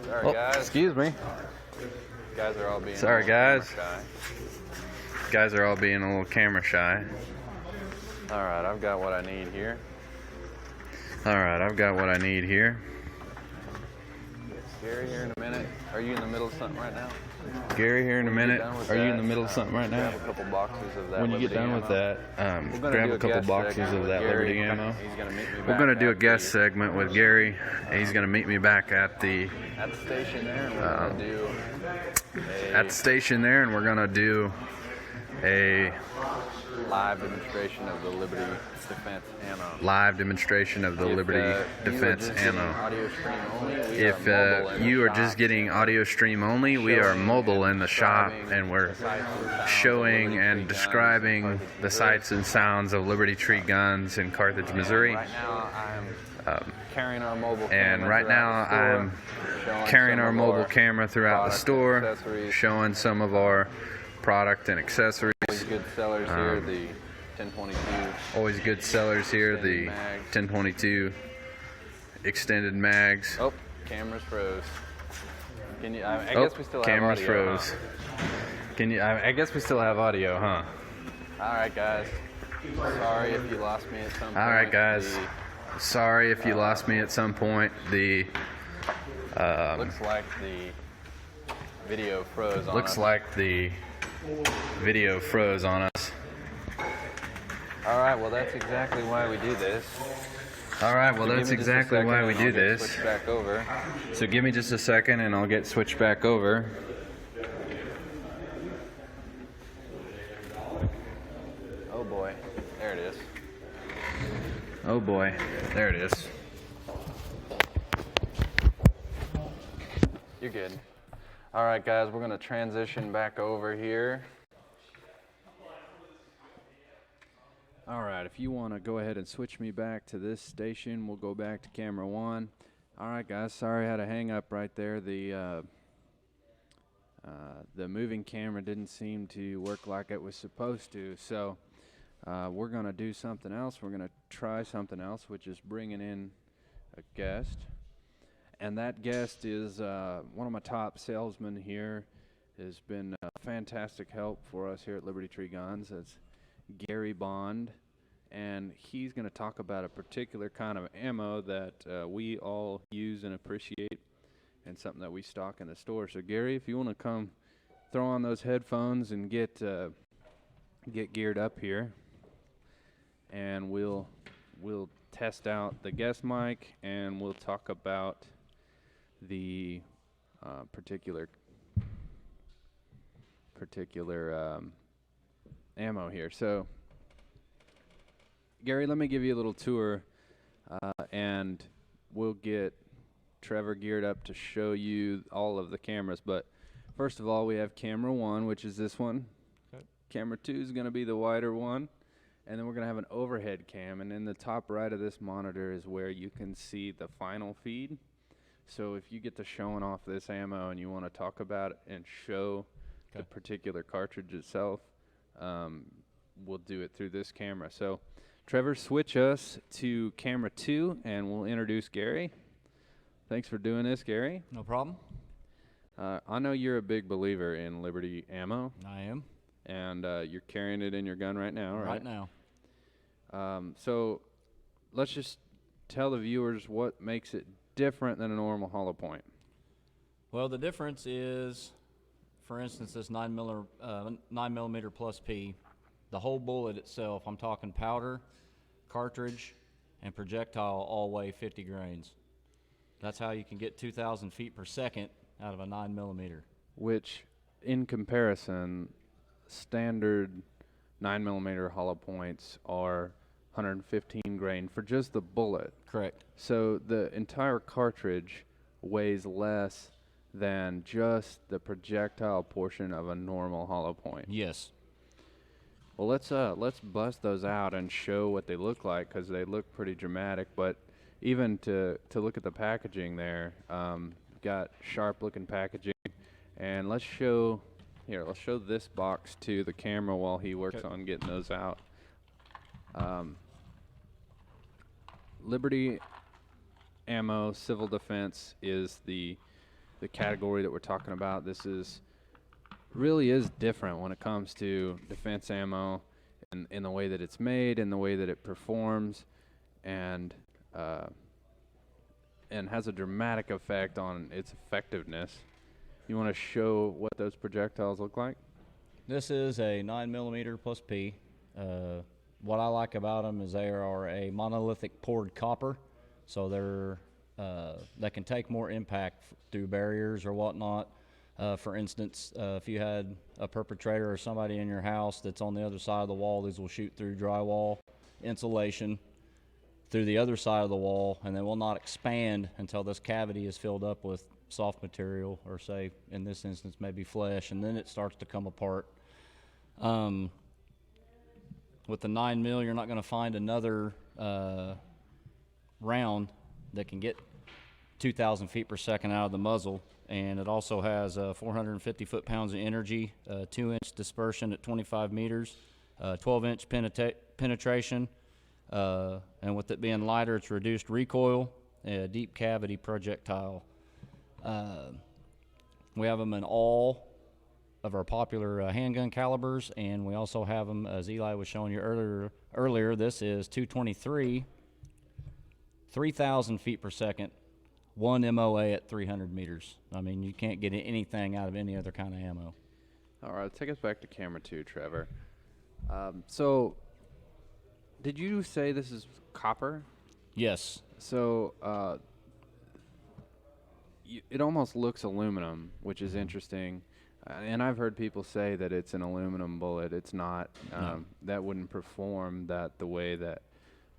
Sorry guys. Excuse me. Guys are all being a little camera shy. All right, I've got what I need here. Gary here in a minute. Are you in the middle of something right now? Grab a couple boxes of that. When you get done with that, grab a couple boxes of that Liberty ammo. We're going to do a guest segment with Gary. He's going to meet me back at the station there, and we're going to do a live demonstration of the Liberty Defense ammo. If you are just getting audio stream only, we are mobile in the shop, and we're showing and describing the sights and sounds of Liberty Tree guns in Carthage, Missouri. Right now I'm carrying our mobile camera throughout the store, showing some of our product and accessories. Always good sellers here, the 1022 extended mags. Oh, cameras froze. I guess we still have audio. I guess we still have audio, huh? All right, guys. Sorry if you lost me at some point. The looks like the video froze on us. All right, well that's exactly why we do this. Switch back over. So give me just a second and I'll get switched back over. Oh boy, there it is. Oh boy, there it is. You're good. All right, guys, we're gonna transition back over here. All right, if you want to go ahead and switch me back to this station, we'll go back to camera 1. All right, guys, sorry I had a hang up right there. The moving camera didn't seem to work like it was supposed to, so we're going to do something else. We're going to try something else, which is bringing in a guest. And that guest is one of my top salesmen here. Has been fantastic help for us here at Liberty Tree Guns. It's Gary Bond, and he's going to talk about a particular kind of ammo that we all use and appreciate, and something that we stock in the store. So Gary, if you want to come throw on those headphones and get geared up here, and we'll test out the guest mic, and we'll talk about the particular ammo here. So Gary, let me give you a little tour, and we'll get Trevor geared up to show you all of the cameras. But first of all, we have camera 1, which is this one. Okay. Camera 2 is going to be the wider one, and then we're going to have an overhead cam, and in the top right of this monitor is where you can see the final feed. So if you get to showing off this ammo and you want to talk about it and show the particular cartridge itself, we'll do it through this camera. So Trevor, switch us to camera 2, and we'll introduce Gary. Thanks for doing this, Gary. No problem. I know you're a big believer in Liberty ammo. I am. And you're carrying it in your gun right now, right? Right now. So let's just tell the viewers what makes it different than a normal hollow point. Well, the difference is, for instance, this 9mm plus P, the whole bullet itself, I'm talking powder, cartridge, and projectile all weigh 50 grains. That's how you can get 2,000 feet per second out of a 9mm. Which, in comparison, standard 9mm hollow points are 115 grain for just the bullet. Correct. So the entire cartridge weighs less than just the projectile portion of a normal hollow point. Yes. Well, let's bust those out and show what they look like, because they look pretty dramatic. But even to look at the packaging there, got sharp looking packaging. And let's show this box to the camera while he works on getting those out. Liberty Ammo Civil Defense is the category that we're talking about. This really is different when it comes to defense ammo, in the way that it's made, in the way that it performs, and has a dramatic effect on its effectiveness. You want to show what those projectiles look like? This is a 9mm plus P. What I like about them is they are a monolithic poured copper, so they can take more impact through barriers or whatnot. For instance, if you had a perpetrator or somebody in your house that's on the other side of the wall, these will shoot through drywall, insulation, through the other side of the wall, and they will not expand until this cavity is filled up with soft material, or say, in this instance, maybe flesh, and then it starts to come apart. With the 9mm, you're not going to find another round that can get 2,000 feet per second out of the muzzle, and it also has 450 foot-pounds of energy, 2-inch dispersion at 25 meters, 12-inch penetration, and with it being lighter, it's reduced recoil, deep cavity projectile. We have them in all of our popular handgun calibers, and we also have them, as Eli was showing you earlier, this is 223, 3,000 feet per second, 1 MOA at 300 meters. I mean, you can't get anything out of any other kind of ammo. All right, take us back to camera 2, Trevor. So, did you say this is copper? Yes. So, it almost looks aluminum, which is interesting. And I've heard people say that it's an aluminum bullet. It's not. No. That wouldn't perform that the way that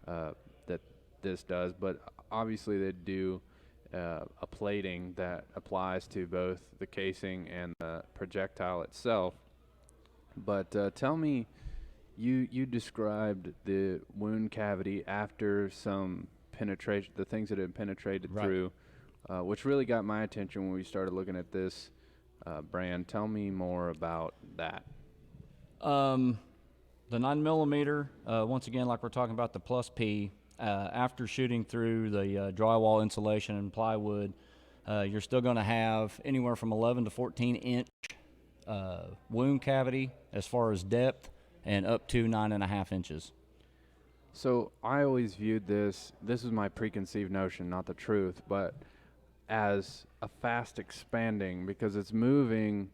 that this does. But obviously, they do a plating that applies to both the casing and the projectile itself. But tell me, you described the wound cavity after some penetration, the things that had penetrated Right. through, which really got my attention when we started looking at this brand. Tell me more about that. The 9mm, once again, like we're talking about the Plus P, after shooting through the drywall insulation and plywood, you're still going to have anywhere from 11 to 14 inch wound cavity as far as depth, and up to 9.5 inches. So I always viewed this is my preconceived notion, not the truth, but as a fast expanding, because it's moving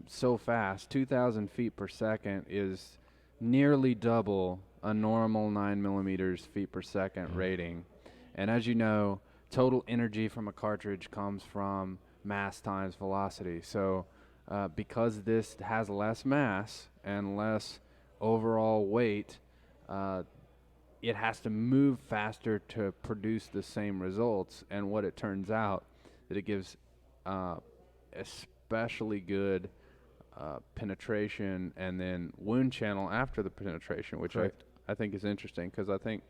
so fast. 2,000 feet per second is nearly double a normal 9mm feet per second rating. And as you know, total energy from a cartridge comes from mass times velocity. So because this has less mass and less overall weight, it has to move faster to produce the same results. And what it turns out, that it gives especially good penetration and then wound channel after the penetration, which I think is interesting, because I think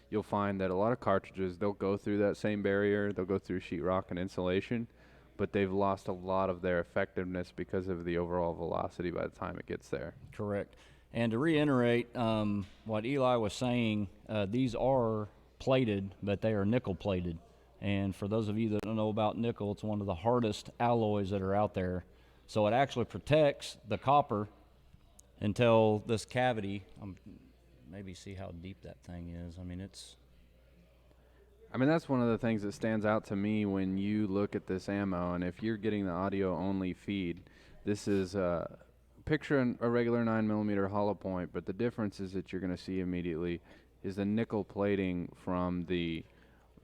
you'll find that a lot of cartridges, they'll go through that same barrier, they'll go through sheetrock and insulation, but they've lost a lot of their effectiveness because of the overall velocity by the time it gets there. Correct. And to reiterate what Eli was saying, these are plated, but they are nickel plated. And for those of you that don't know about nickel, it's one of the hardest alloys that are out there. So it actually protects the copper until this cavity, maybe see how deep that thing is. I mean, that's one of the things that stands out to me when you look at this ammo. And if you're getting the audio only feed, this is picture a regular 9mm hollow point, but the difference is that you're going to see immediately is the nickel plating from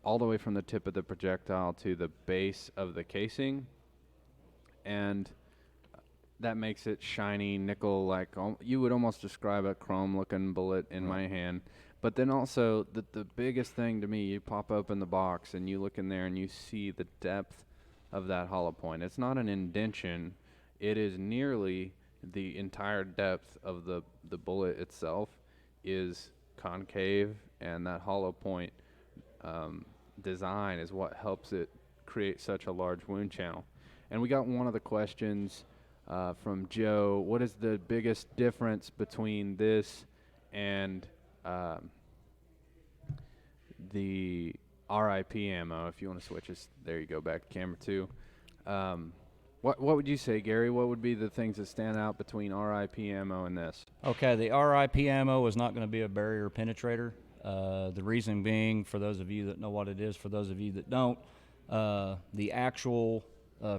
all the way from the tip of the projectile to the base of the casing, and that makes it shiny nickel, like you would almost describe a chrome looking bullet in my hand. But then also the biggest thing to me, you pop open the box and you look in there and you see the depth of that hollow point. It's not an indention, it is nearly the entire depth of the bullet itself is concave, and that hollow point design is what helps it create such a large wound channel. And we got one of the questions from Joe. What is the biggest difference between this and the RIP ammo? If you want to switch us, there you go, back to camera 2. What would you say, Gary? What would be the things that stand out between RIP ammo and this? Okay, the RIP ammo is not going to be a barrier penetrator. The reason being, for those of you that know what it is, for those of you that don't, the actual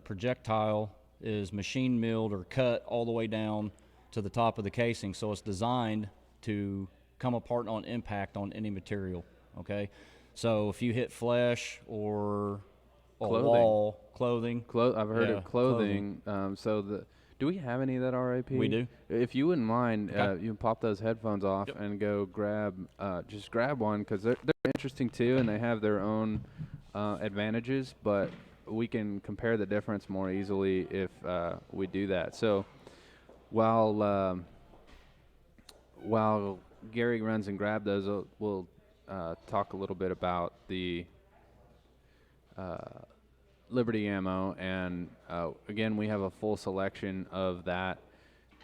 projectile is machine milled or cut all the way down to the top of the casing, so it's designed to come apart on impact on any material. Okay, so if you hit flesh or a wall, clothing. I've heard of clothing. Do we have any of that RIP? We do. If you wouldn't mind, Okay. you can pop those headphones off and go just grab one, because they're interesting too, and they have their own advantages, but we can compare the difference more easily if we do that. So while Gary runs and grab those, we'll talk a little bit about the Liberty ammo, and again, we have a full selection of that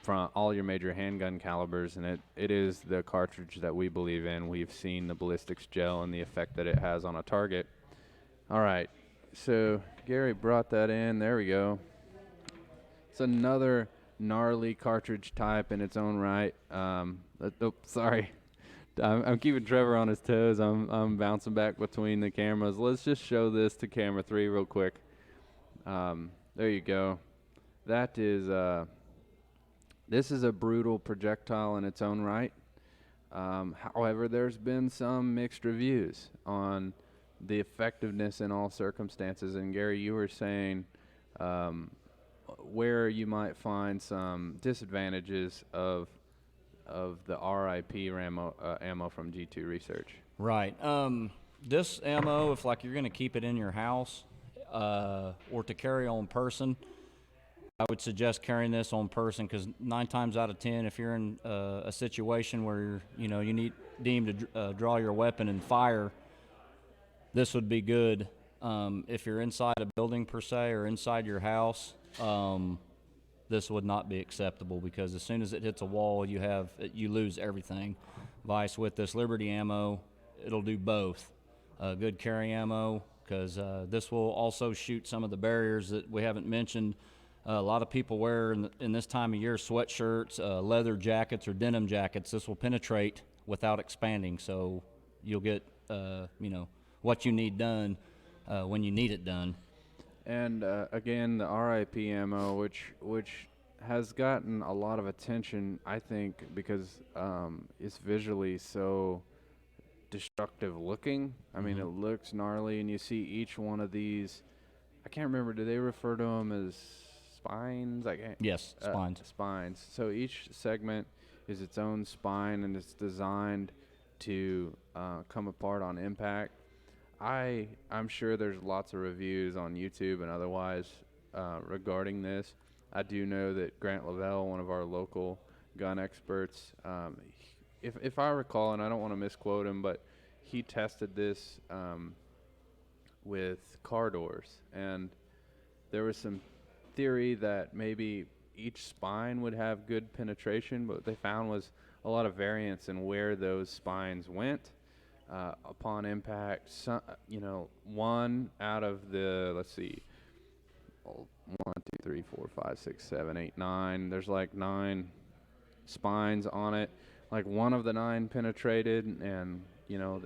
from all your major handgun calibers, and it is the cartridge that we believe in. We've seen the ballistics gel and the effect that it has on a target. All right, so Gary brought that in. There we go. It's another gnarly cartridge type in its own right. Sorry. I'm keeping Trevor on his toes. I'm bouncing back between the cameras. Let's just show this to camera 3 real quick. There you go. That is this is a brutal projectile in its own right. However, there's been some mixed reviews on the effectiveness in all circumstances. And Gary, you were saying where you might find some disadvantages of the RIP ammo from G2 Research. Right. This ammo, if like you're going to keep it in your house or to carry on person, I would suggest carrying this on person, because 9 times out of 10, if you're in a situation where you need deemed to draw your weapon and fire, this would be good. If you're inside a building per se or inside your house, this would not be acceptable, because as soon as it hits a wall, you lose everything. Vice with this Liberty ammo, it'll do both. Good carry ammo, because this will also shoot some of the barriers that we haven't mentioned. A lot of people wear in this time of year sweatshirts, leather jackets, or denim jackets. This will penetrate without expanding, so you'll get what you need done when you need it done. And again, the RIP ammo, which has gotten a lot of attention, I think, because it's visually so destructive looking. I mean, it looks gnarly, and you see each one of these. I can't remember. Do they refer to them as spines? Yes, spines. Spines. So each segment is its own spine, and it's designed to come apart on impact. I'm sure there's lots of reviews on YouTube and otherwise regarding this. I do know that Grant Lavelle, one of our local gun experts, if I recall, and I don't want to misquote him, but he tested this with car doors, and there was some theory that maybe each spine would have good penetration, but what they found was a lot of variance in where those spines went upon impact. One out of the, let's see, 1, 2, 3, 4, 5, 6, 7, 8, 9. There's like 9 spines on it. Like one of the 9 penetrated, and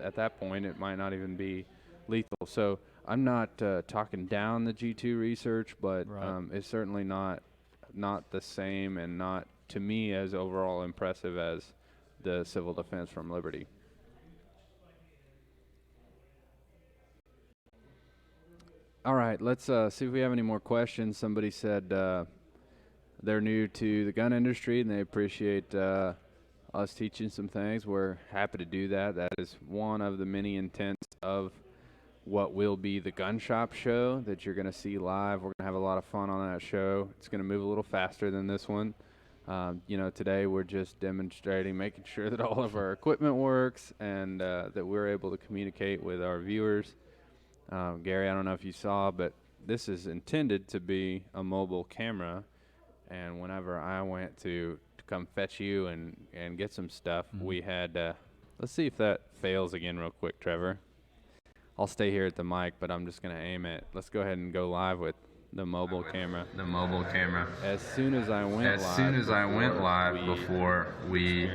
at that point it might not even be lethal. So I'm not talking down the G2 Research, but Right. It's certainly not the same, and not, to me, as overall impressive as the Civil Defense from Liberty. All right, let's see if we have any more questions. Somebody said they're new to the gun industry and they appreciate us teaching some things. We're happy to do that. That is one of the many intents of what will be the gun shop show that you're going to see live. We're going to have a lot of fun on that show. It's going to move a little faster than this one. Today we're just demonstrating, making sure that all of our equipment works, and that we're able to communicate with our viewers. Gary, I don't know if you saw, but this is intended to be a mobile camera, and whenever I went to come fetch you and get some stuff, we had, let's see if that fails again real quick, Trevor. I'll stay here at the mic, but I'm just going to aim it. Let's go ahead and go live with the mobile camera. As soon as I went live before we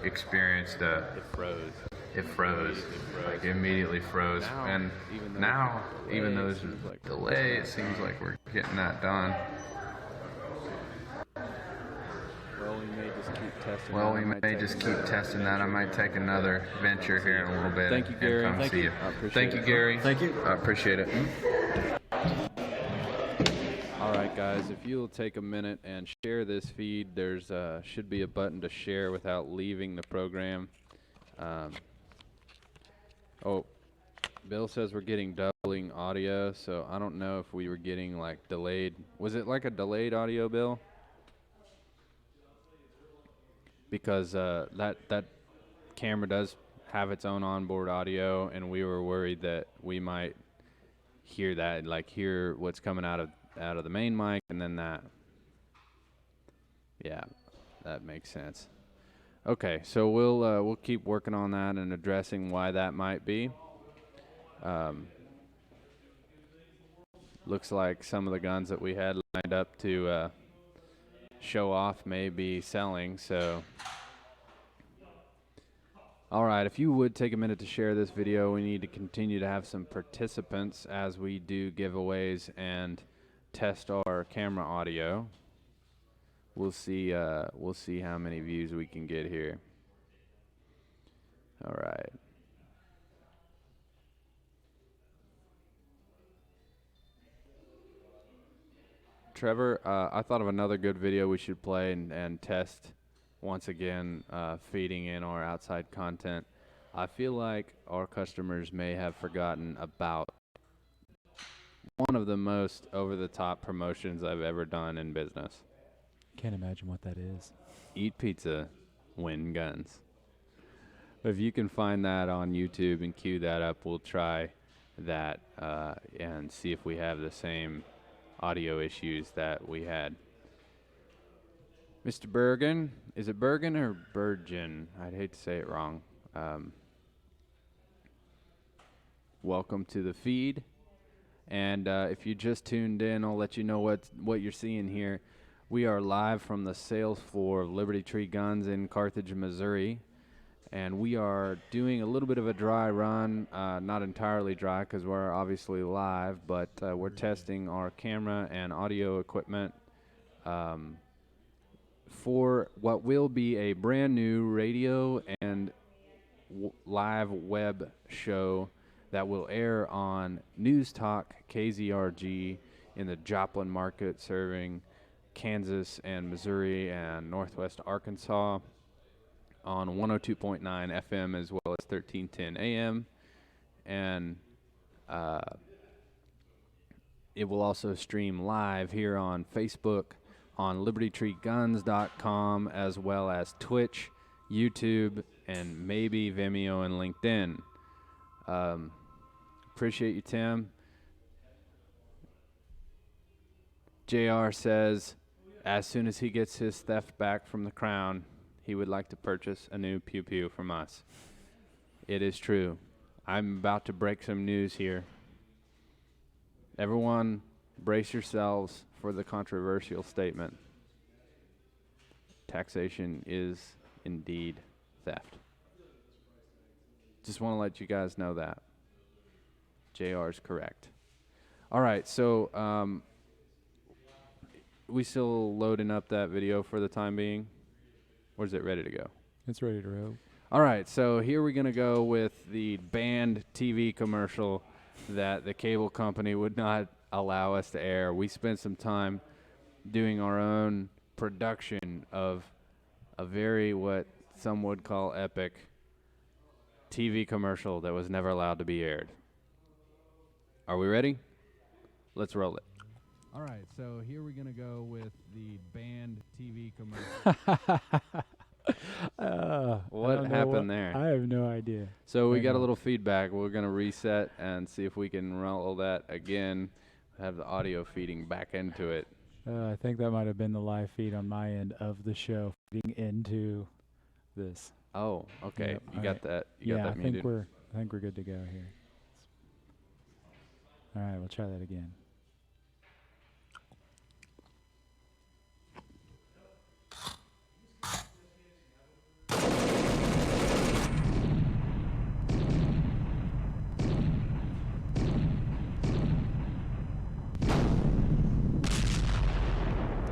experienced it froze. Like immediately froze. And now, even though there's a delay, it seems like we're getting that done. Well, we may just keep testing that. I might take another venture here in a little bit. Thank you, Gary. And come see you. Thank you, Gary. Thank you. I appreciate it. All right, guys, if you'll take a minute and share this feed, there's should be a button to share without leaving the program. Bill says we're getting doubling audio, so I don't know if we were getting like delayed. Was it like a delayed audio, Bill? Because that camera does have its own onboard audio, and we were worried that we might hear that, like hear what's coming out of the main mic, and then that. Yeah, that makes sense. Okay, so we'll keep working on that and addressing why that might be. Looks like some of the guns that we had lined up to show off may be selling, so. All right, if you would take a minute to share this video, we need to continue to have some participants as we do giveaways and test our camera audio. We'll see how many views we can get here. All right. Trevor. I thought of another good video we should play and test once again, feeding in our outside content. I feel like our customers may have forgotten about one of the most over-the-top promotions I've ever done in business. Can't imagine what that is. Eat pizza, win guns. If you can find that on YouTube and queue that up, we'll try that and see if we have the same audio issues that we had. Mr. Bergen, is it Bergen or Bergen? I'd hate to say it wrong. Welcome to the feed. And if you just tuned in, I'll let you know what you're seeing here. We are live from the sales floor of Liberty Tree Guns in Carthage, Missouri. And we are doing a little bit of a dry run, not entirely dry because we're obviously live, but we're testing our camera and audio equipment for what will be a brand new radio and live web show that will air on News Talk KZRG in the Joplin market, serving Kansas and Missouri and Northwest Arkansas, on 102.9 FM as well as 1310 AM. And it will also stream live here on Facebook, on libertytreeguns.com, as well as Twitch, YouTube, and maybe Vimeo and LinkedIn. Appreciate you, Tim. JR says, as soon as he gets his theft back from the Crown, he would like to purchase a new Pew Pew from us. It is true. I'm about to break some news here. Everyone, brace yourselves for the controversial statement. Taxation is indeed theft. Just want to let you guys know that. JR is correct. All right, so we still loading up that video for the time being? Or is it ready to go? It's ready to roll. All right, so here we're going to go with the banned TV commercial that the cable company would not allow us to air. We spent some time doing our own production of a very, what some would call epic TV commercial that was never allowed to be aired. Are we ready? Let's roll it. All right, so here we're going to go with the banned TV commercial. What happened there? I have no idea. So we got a little feedback. We're going to reset and see if we can roll that again, have the audio feeding back into it. I think that might have been the live feed on my end of the show feeding into this. Oh, okay. Yep, You got that. You got that I muted. think we're good to go here. All right, we'll try that again.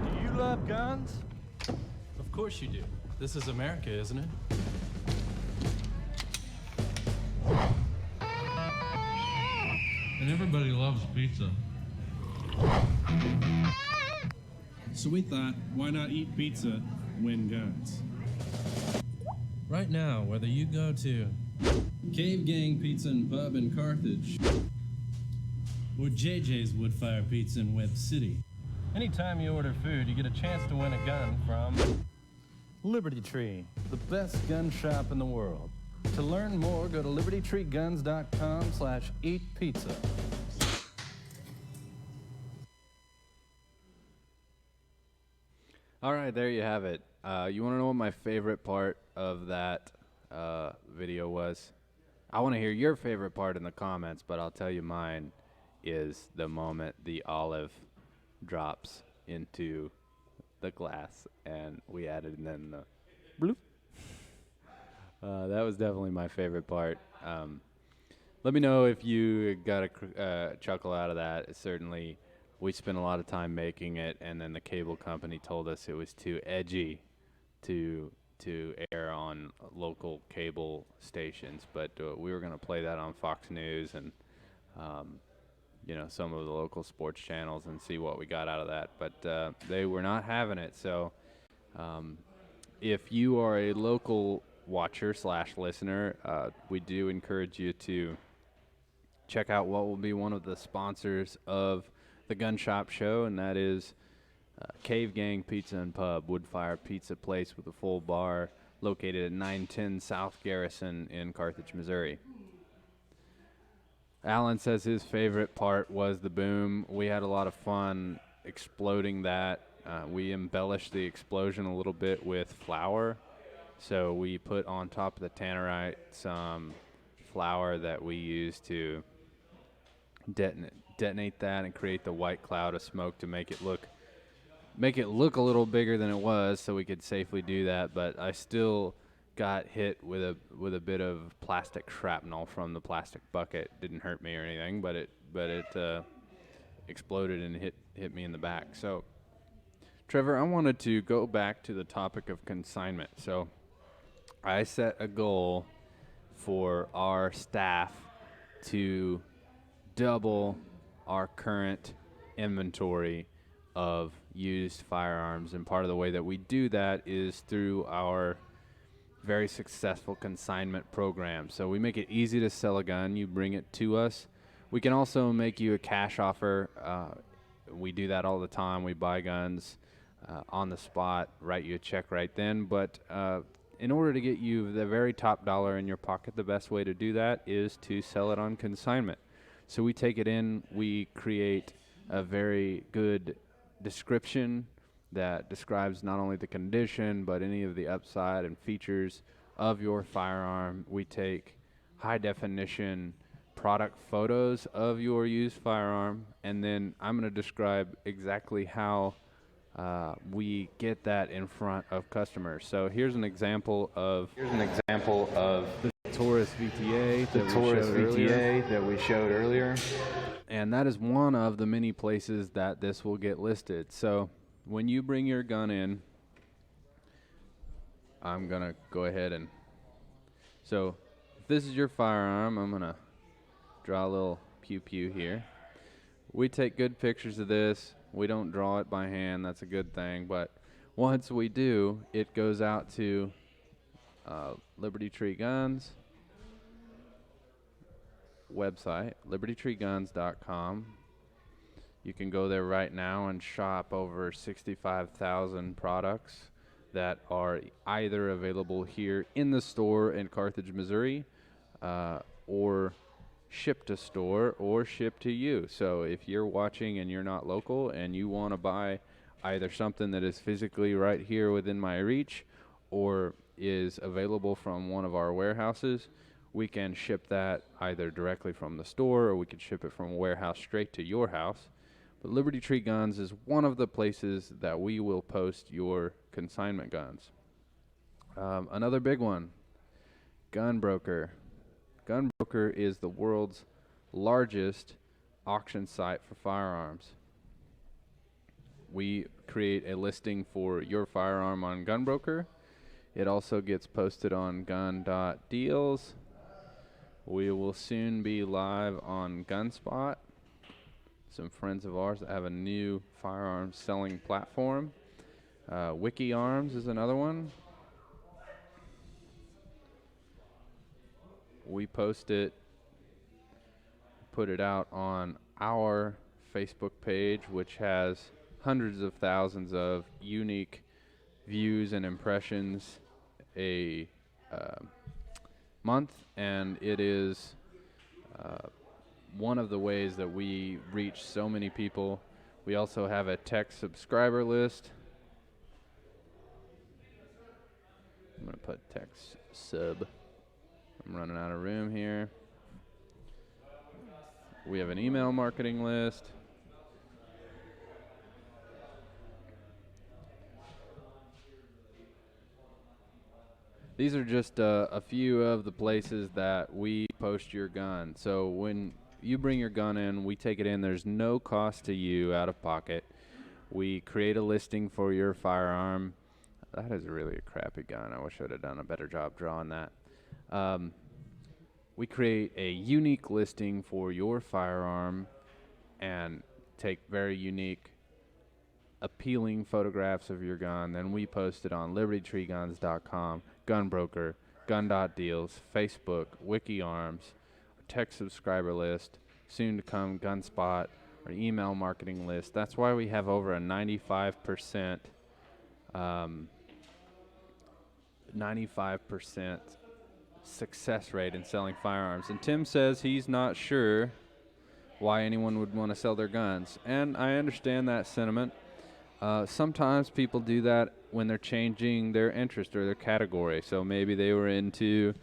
Do you love guns? Of course you do. This is America, isn't it? And everybody loves pizza. So we thought, why not eat pizza, win guns? Right now, whether you go to Cave Gang Pizza and Pub in Carthage, Or JJ's Woodfire Pizza in Webb City. anytime you order food, you get a chance to win a gun from Liberty Tree, the best gun shop in the world. To learn more, go to libertytreeguns.com/eatpizza. All right, there you have it. You want to know what my favorite part of that video was? I want to hear your favorite part in the comments, but I'll tell you mine is the moment the olive drops into the glass and we added and then the bloop. That was definitely my favorite part. Let me know if you got a chuckle out of that. Certainly, we spent a lot of time making it, and then the cable company told us it was too edgy to air on local cable stations. But we were going to play that on Fox News, and some of the local sports channels and see what we got out of that. But they were not having it. So if you are a local watcher / listener, we do encourage you to check out what will be one of the sponsors of the Gun Shop Show, and that is Cave Gang Pizza and Pub, wood-fire pizza place with a full bar, located at 910 South Garrison in Carthage, Missouri. Alan says his favorite part was the boom. We had a lot of fun exploding that. We embellished the explosion a little bit with flour. So we put on top of the tannerite some flour that we use to detonate that and create the white cloud of smoke to make it look a little bigger than it was, so we could safely do that. But I still got hit with a bit of plastic shrapnel from the plastic bucket. Didn't hurt me or anything, but it exploded and hit me in the back. So, Trevor, I wanted to go back to the topic of consignment. So, I set a goal for our staff to double our current inventory of used firearms, and part of the way that we do that is through our very successful consignment program. So we make it easy to sell a gun. You bring it to us. We can also make you a cash offer. We do that all the time. We buy guns on the spot, write you a check right then. But in order to get you the very top dollar in your pocket, the best way to do that is to sell it on consignment. So we take it in, we create a very good description that describes not only the condition, but any of the upside and features of your firearm. We take high-definition product photos of your used firearm, and then I'm going to describe exactly how we get that in front of customers. So here's an example of the Taurus VTA that we showed earlier. And that is one of the many places that this will get listed. So when you bring your gun in, I'm going to go ahead and... So if this is your firearm, I'm going to draw a little pew-pew here. We take good pictures of this. We don't draw it by hand. That's a good thing. But once we do, it goes out to Liberty Tree Guns website, libertytreeguns.com. You can go there right now and shop over 65,000 products that are either available here in the store in Carthage, Missouri, or shipped to store or shipped to you. So if you're watching and you're not local and you want to buy either something that is physically right here within my reach or is available from one of our warehouses, we can ship that either directly from the store or we can ship it from a warehouse straight to your house. But Liberty Tree Guns is one of the places that we will post your consignment guns. Another big one, Gunbroker. Gunbroker is the world's largest auction site for firearms. We create a listing for your firearm on Gunbroker. It also gets posted on gun.deals. We will soon be live on Gunspot. Some friends of ours that have a new firearms selling platform. Wiki Arms is another one. We post it, put it out on our Facebook page, which has hundreds of thousands of unique views and impressions a month, and it is one of the ways that we reach so many people. We also have a tech subscriber list. I'm going to put tech sub. I'm running out of room here. We have an email marketing list. These are just a few of the places that we post your gun. So when you bring your gun in, we take it in. There's no cost to you out of pocket. We create a listing for your firearm. That is really a crappy gun. I wish I would have done a better job drawing that. We create a unique listing for your firearm and take very unique, appealing photographs of your gun. Then we post it on libertytreeguns.com, Gunbroker, Gun.deals, Facebook, WikiArms, our tech subscriber list, soon to come Gunspot, our email marketing list. That's why we have over a 95% 95% success rate in selling firearms. And Tim says he's not sure why anyone would want to sell their guns. And I understand that sentiment. Sometimes people do that when they're changing their interest or their category. So maybe they were into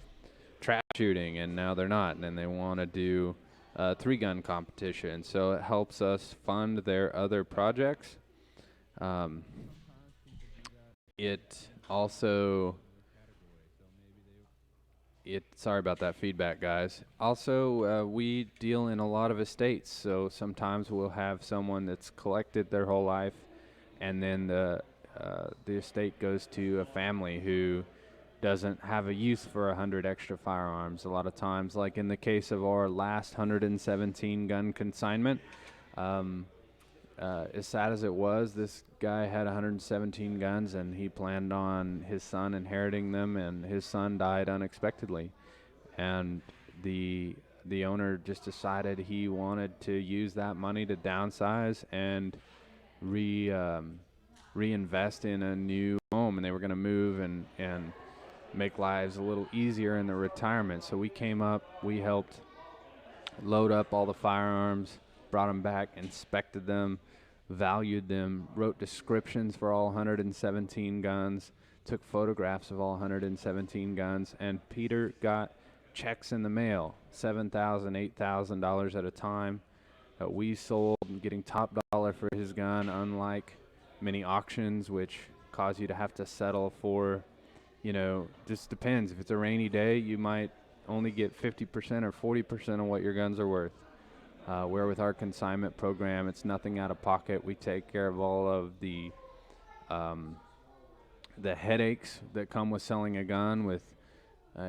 trap shooting and now they're not, and then they want to do a 3-gun competition. So it helps us fund their other projects. It also... sorry about that feedback, guys. Also, we deal in a lot of estates, so sometimes we'll have someone that's collected their whole life, and then the estate goes to a family who doesn't have a use for 100 extra firearms. A lot of times, like in the case of our last 117 gun consignment, as sad as it was, this guy had 117 guns, and he planned on his son inheriting them, and his son died unexpectedly. And the owner just decided he wanted to use that money to downsize and reinvest in a new home, and they were going to move and make lives a little easier in their retirement. So we came up, we helped load up all the firearms, brought them back, inspected them, valued them, wrote descriptions for all 117 guns, took photographs of all 117 guns, and Peter got checks in the mail, $7,000, $8,000 at a time, that we sold, getting top dollar for his gun, unlike many auctions which cause you to have to settle for, just depends. If it's a rainy day, you might only get 50% or 40% of what your guns are worth. Where with our consignment program, it's nothing out of pocket. We take care of all of the headaches that come with selling a gun, with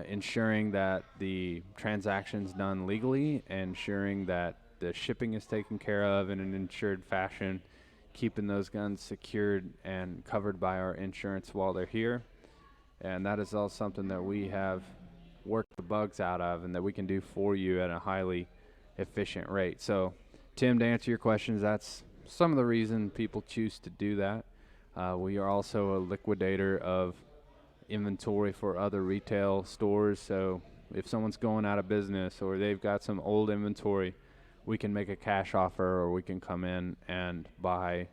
ensuring that the transaction's done legally, ensuring that the shipping is taken care of in an insured fashion, keeping those guns secured and covered by our insurance while they're here. And that is all something that we have worked the bugs out of and that we can do for you at a highly efficient rate. So, Tim, to answer your questions, that's some of the reason people choose to do that. We are also a liquidator of inventory for other retail stores. So if someone's going out of business or they've got some old inventory, we can make a cash offer, or we can come in and buy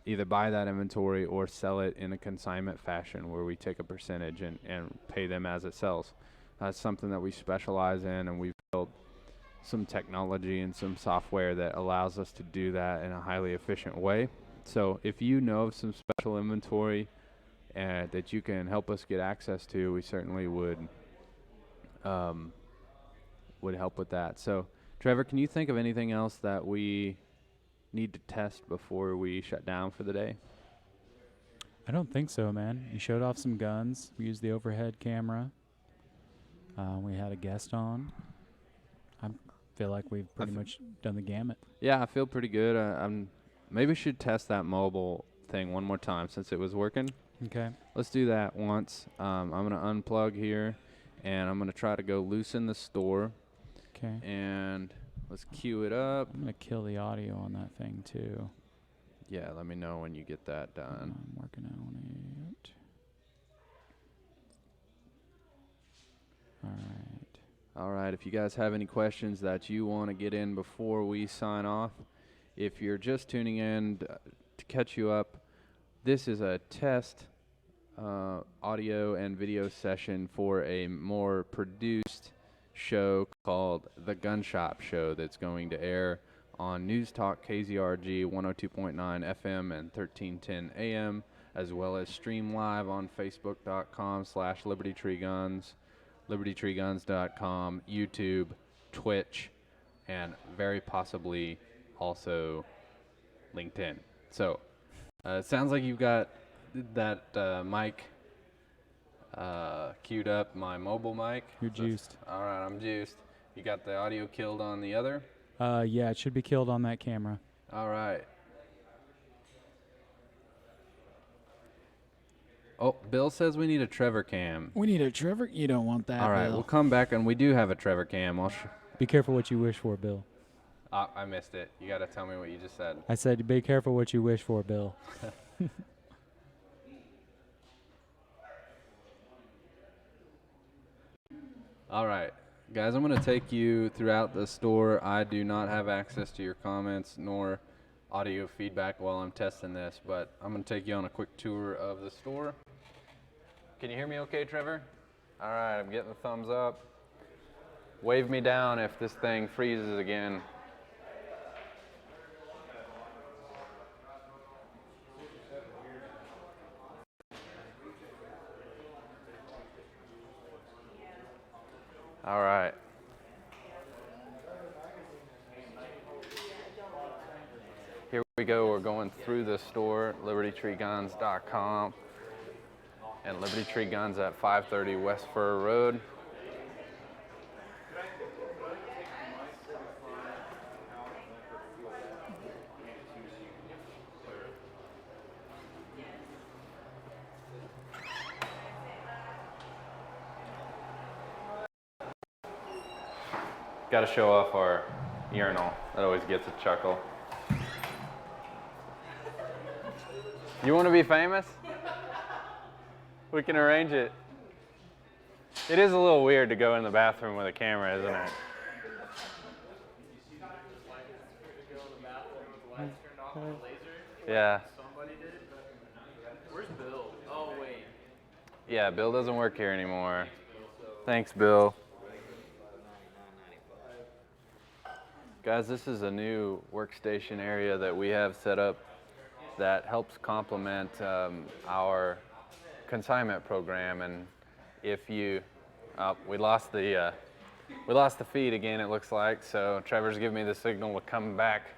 either buy that inventory or sell it in a consignment fashion where we take a percentage and pay them as it sells. That's something that we specialize in, and we've built some technology and some software that allows us to do that in a highly efficient way. So if you know of some special inventory that you can help us get access to, we certainly would help with that. So Trevor, can you think of anything else that we need to test before we shut down for the day? I don't think so, man. You showed off some guns. We used the overhead camera. We had a guest on. I feel like we've pretty much done the gamut. Yeah, I feel pretty good. Maybe we should test that mobile thing one more time since it was working. Okay. Let's do that once. I'm going to unplug here, and I'm going to try to go loosen the store. Okay. And let's cue it up. I'm going to kill the audio on that thing, too. Yeah, let me know when you get that done. I'm working on it. All right. All right, if you guys have any questions that you want to get in before we sign off, if you're just tuning in to catch you up, this is a test audio and video session for a more produced show called The Gun Shop Show that's going to air on News Talk KZRG 102.9 FM and 1310 AM, as well as stream live on Facebook.com/LibertyTreeGuns, LibertyTreeGuns.com, YouTube, Twitch, and very possibly also LinkedIn. So it sounds like you've got that mic queued up, my mobile mic. You're juiced. All right, I'm juiced. You got the audio killed on the other? Yeah, it should be killed on that camera. All right. Oh, Bill says we need a Trevor cam. We need a Trevor. You don't want that, All right, Bill. we'll come back, and we do have a Trevor cam. Be careful what you wish for, Bill. I missed it. You got to tell me what you just said. I said be careful what you wish for, Bill. All right, guys, I'm going to take you throughout the store. I do not have access to your comments nor audio feedback while I'm testing this, but I'm going to take you on a quick tour of the store. Can you hear me okay, Trevor? All right, I'm getting the thumbs up. Wave me down if this thing freezes again. All right. Here we go. We're going through the store, libertytreeguns.com, and Liberty Tree Guns at 530 West Fur Road. Got to show off our urinal. That always gets a chuckle. You want to be famous? We can arrange it. It is a little weird to go in the bathroom with a camera, isn't it? Yeah. Where's Bill? Oh, wait. Yeah, Bill doesn't work here anymore. Thanks, Bill. Guys, this is a new workstation area that we have set up that helps complement our consignment program. And if you, we lost the feed again, it looks like. So Trevor's giving me the signal to come back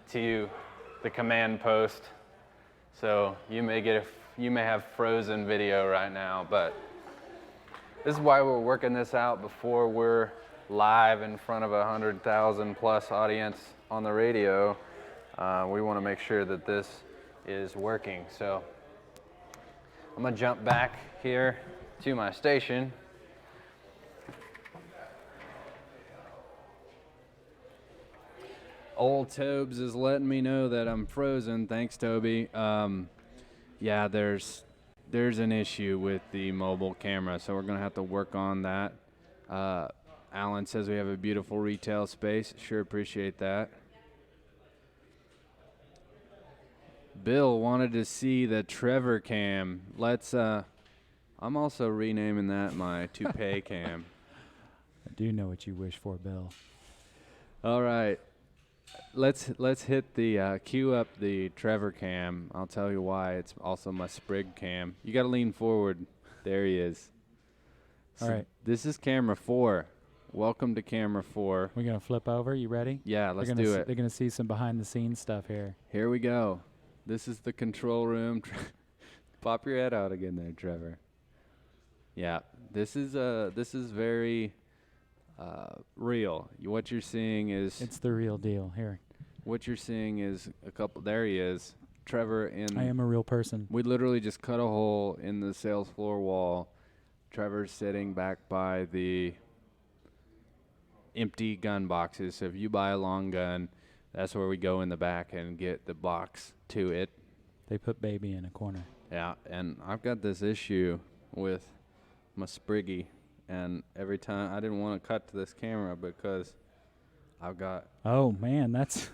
to the command post. So you may have frozen video right now, but this is why we're working this out before we're live in front of 100,000 plus audience on the radio. We want to make sure that this is working. So I'm gonna jump back here to my station. Old Tobes is letting me know that I'm frozen. Thanks, Toby. Yeah, there's an issue with the mobile camera, so we're gonna have to work on that. Alan says we have a beautiful retail space. Sure appreciate that. Bill wanted to see the Trevor cam. Let's, I'm also renaming that my toupee cam. I do know what you wish for, Bill. All right. Let's hit the, cue up the Trevor cam. I'll tell you why. It's also my Sprig cam. You got to lean forward. There he is. So all right. This is camera 4. Welcome to camera 4. We're going to flip over. You ready? Yeah, let's do it. They're going to see some behind-the-scenes stuff here. Here we go. This is the control room. Pop your head out again there, Trevor. Yeah, this is very real. What you're seeing is... It's the real deal. Here. What you're seeing is a couple... There he is. Trevor in... I am a real person. We literally just cut a hole in the sales floor wall. Trevor's sitting back by the empty gun boxes. So if you buy a long gun, that's where we go in the back and get the box to it. They put baby in a corner. Yeah, and I've got this issue with my Spriggy, and every time I didn't want to cut to this camera because I've got... Oh, man, that's...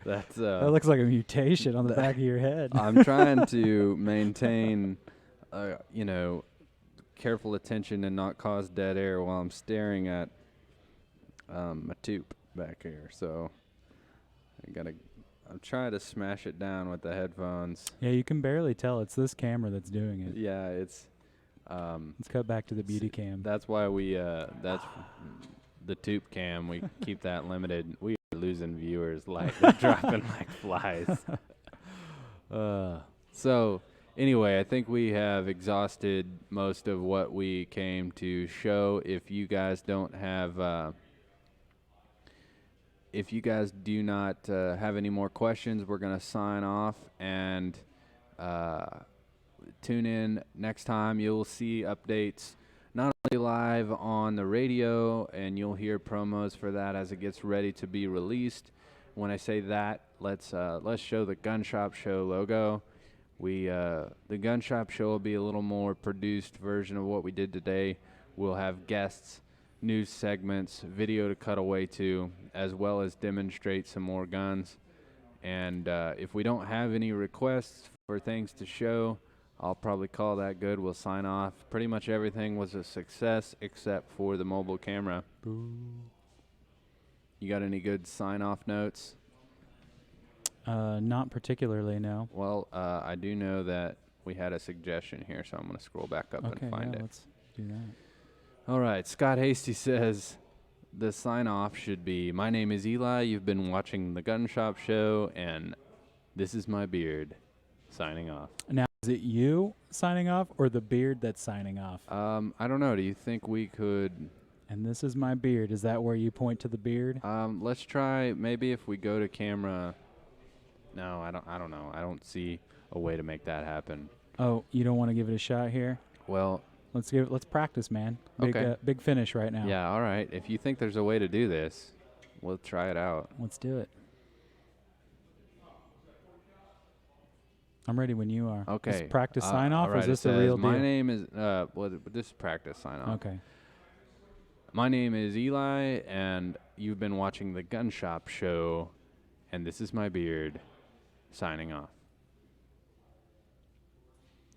that looks like a mutation on the back of your head. I'm trying to maintain, careful attention and not cause dead air while I'm staring at my tube back here. So I'm trying to smash it down with the headphones. Yeah, you can barely tell. It's this camera that's doing it. Yeah, it's... let's cut back to the beauty cam. That's why we, that's the tube cam. We keep that limited. We are losing viewers like they're dropping like flies. So anyway, I think we have exhausted most of what we came to show. If you guys don't have if you guys do not have any more questions, we're going to sign off and tune in next time. You'll see updates not only live on the radio, and you'll hear promos for that as it gets ready to be released. When I say that, let's show the Gun Shop Show logo. The Gun Shop Show will be a little more produced version of what we did today. We'll have guests, news segments, video to cut away to, as well as demonstrate some more guns. And if we don't have any requests for things to show, I'll probably call that good. We'll sign off. Pretty much everything was a success except for the mobile camera. Boo. You got any good sign-off notes? Not particularly, no. Well, I do know that we had a suggestion here, so I'm going to scroll back up and find it. Let's do that. All right. Scott Hasty says the sign-off should be, my name is Eli. You've been watching the Gun Shop Show, and this is my beard. Signing off. Now, is it you signing off or the beard that's signing off? I don't know. Do you think we could... And this is my beard. Is that where you point to the beard? Let's try, maybe if we go to camera... No, I don't know. I don't see a way to make that happen. Oh, you don't want to give it a shot here? Well... Let's practice, man. Big finish right now. Yeah, all right. If you think there's a way to do this, we'll try it out. Let's do it. I'm ready when you are. Okay. Is practice sign off, right, or is this a real deal? My name is this is practice sign off. Okay. My name is Eli, and you've been watching the Gun Shop Show, and this is my beard. Signing off.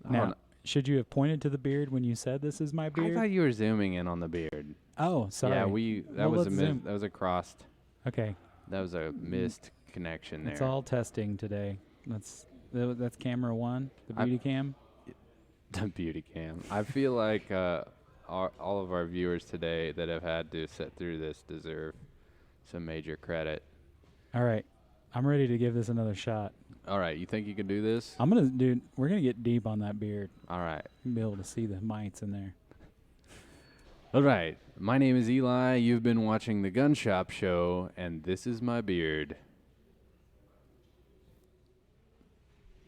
Now, should you have pointed to the beard when you said this is my beard? I thought you were zooming in on the beard. Oh, sorry. Yeah, that was a crossed. Okay. That was a missed connection there. It's all testing today. That's camera one, the beauty cam. The beauty cam. I feel like all of our viewers today that have had to sit through this deserve some major credit. All right. I'm ready to give this another shot. All right. You think you can do this? We're going to get deep on that beard. All right. You'll be able to see the mites in there. All right. My name is Eli. You've been watching the Gun Shop Show, and this is my beard.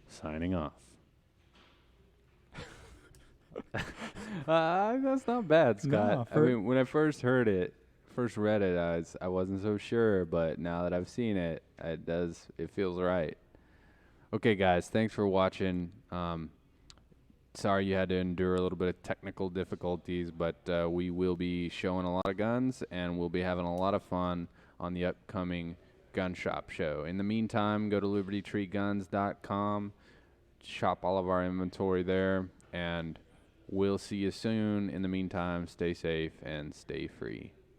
Signing off. That's not bad, Scott. No, I mean, when I first read it, I wasn't so sure, but now that I've seen it, it feels right. Okay, guys, thanks for watching. Sorry you had to endure a little bit of technical difficulties, but we will be showing a lot of guns, and we'll be having a lot of fun on the upcoming Gun Shop Show. In the meantime, go to libertytreeguns.com, shop all of our inventory there, and we'll see you soon. In the meantime, stay safe and stay free.